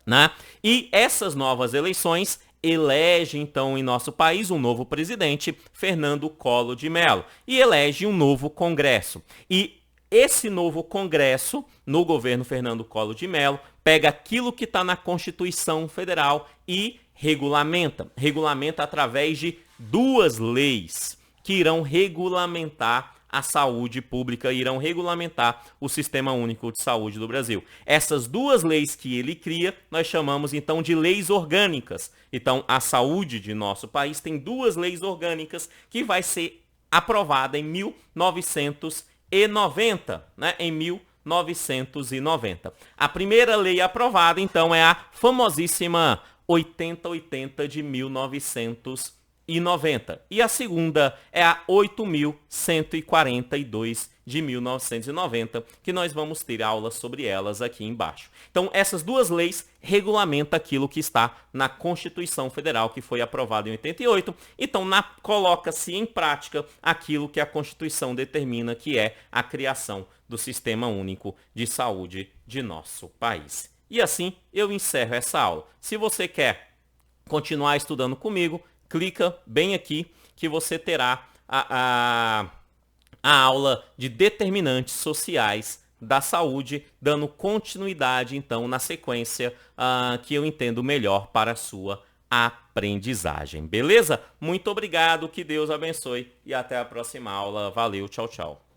né? E essas novas eleições elege, então, em nosso país, um novo presidente, Fernando Collor de Mello, e elege um novo Congresso. E esse novo Congresso, no governo Fernando Collor de Mello, pega aquilo que está na Constituição Federal e regulamenta. Regulamenta através de duas leis que irão regulamentar a saúde pública, irão regulamentar o Sistema Único de Saúde do Brasil. Essas duas leis que ele cria, nós chamamos então de leis orgânicas. Então, a saúde de nosso país tem duas leis orgânicas que vai ser aprovada em 1990, né? Em 1990. A primeira lei aprovada, então, é a famosíssima 8080 de 1990. E a segunda é a 8.142 de 1990, que nós vamos ter aulas sobre elas aqui embaixo. Então, essas duas leis regulamentam aquilo que está na Constituição Federal, que foi aprovada em 88. Então, coloca-se em prática aquilo que a Constituição determina, que é a criação do Sistema Único de Saúde de nosso país. E assim, eu encerro essa aula. Se você quer continuar estudando comigo, clica bem aqui que você terá a aula de determinantes sociais da saúde, dando continuidade, então, na sequência que eu entendo melhor para a sua aprendizagem. Beleza? Muito obrigado, que Deus abençoe e até a próxima aula. Valeu, tchau, tchau.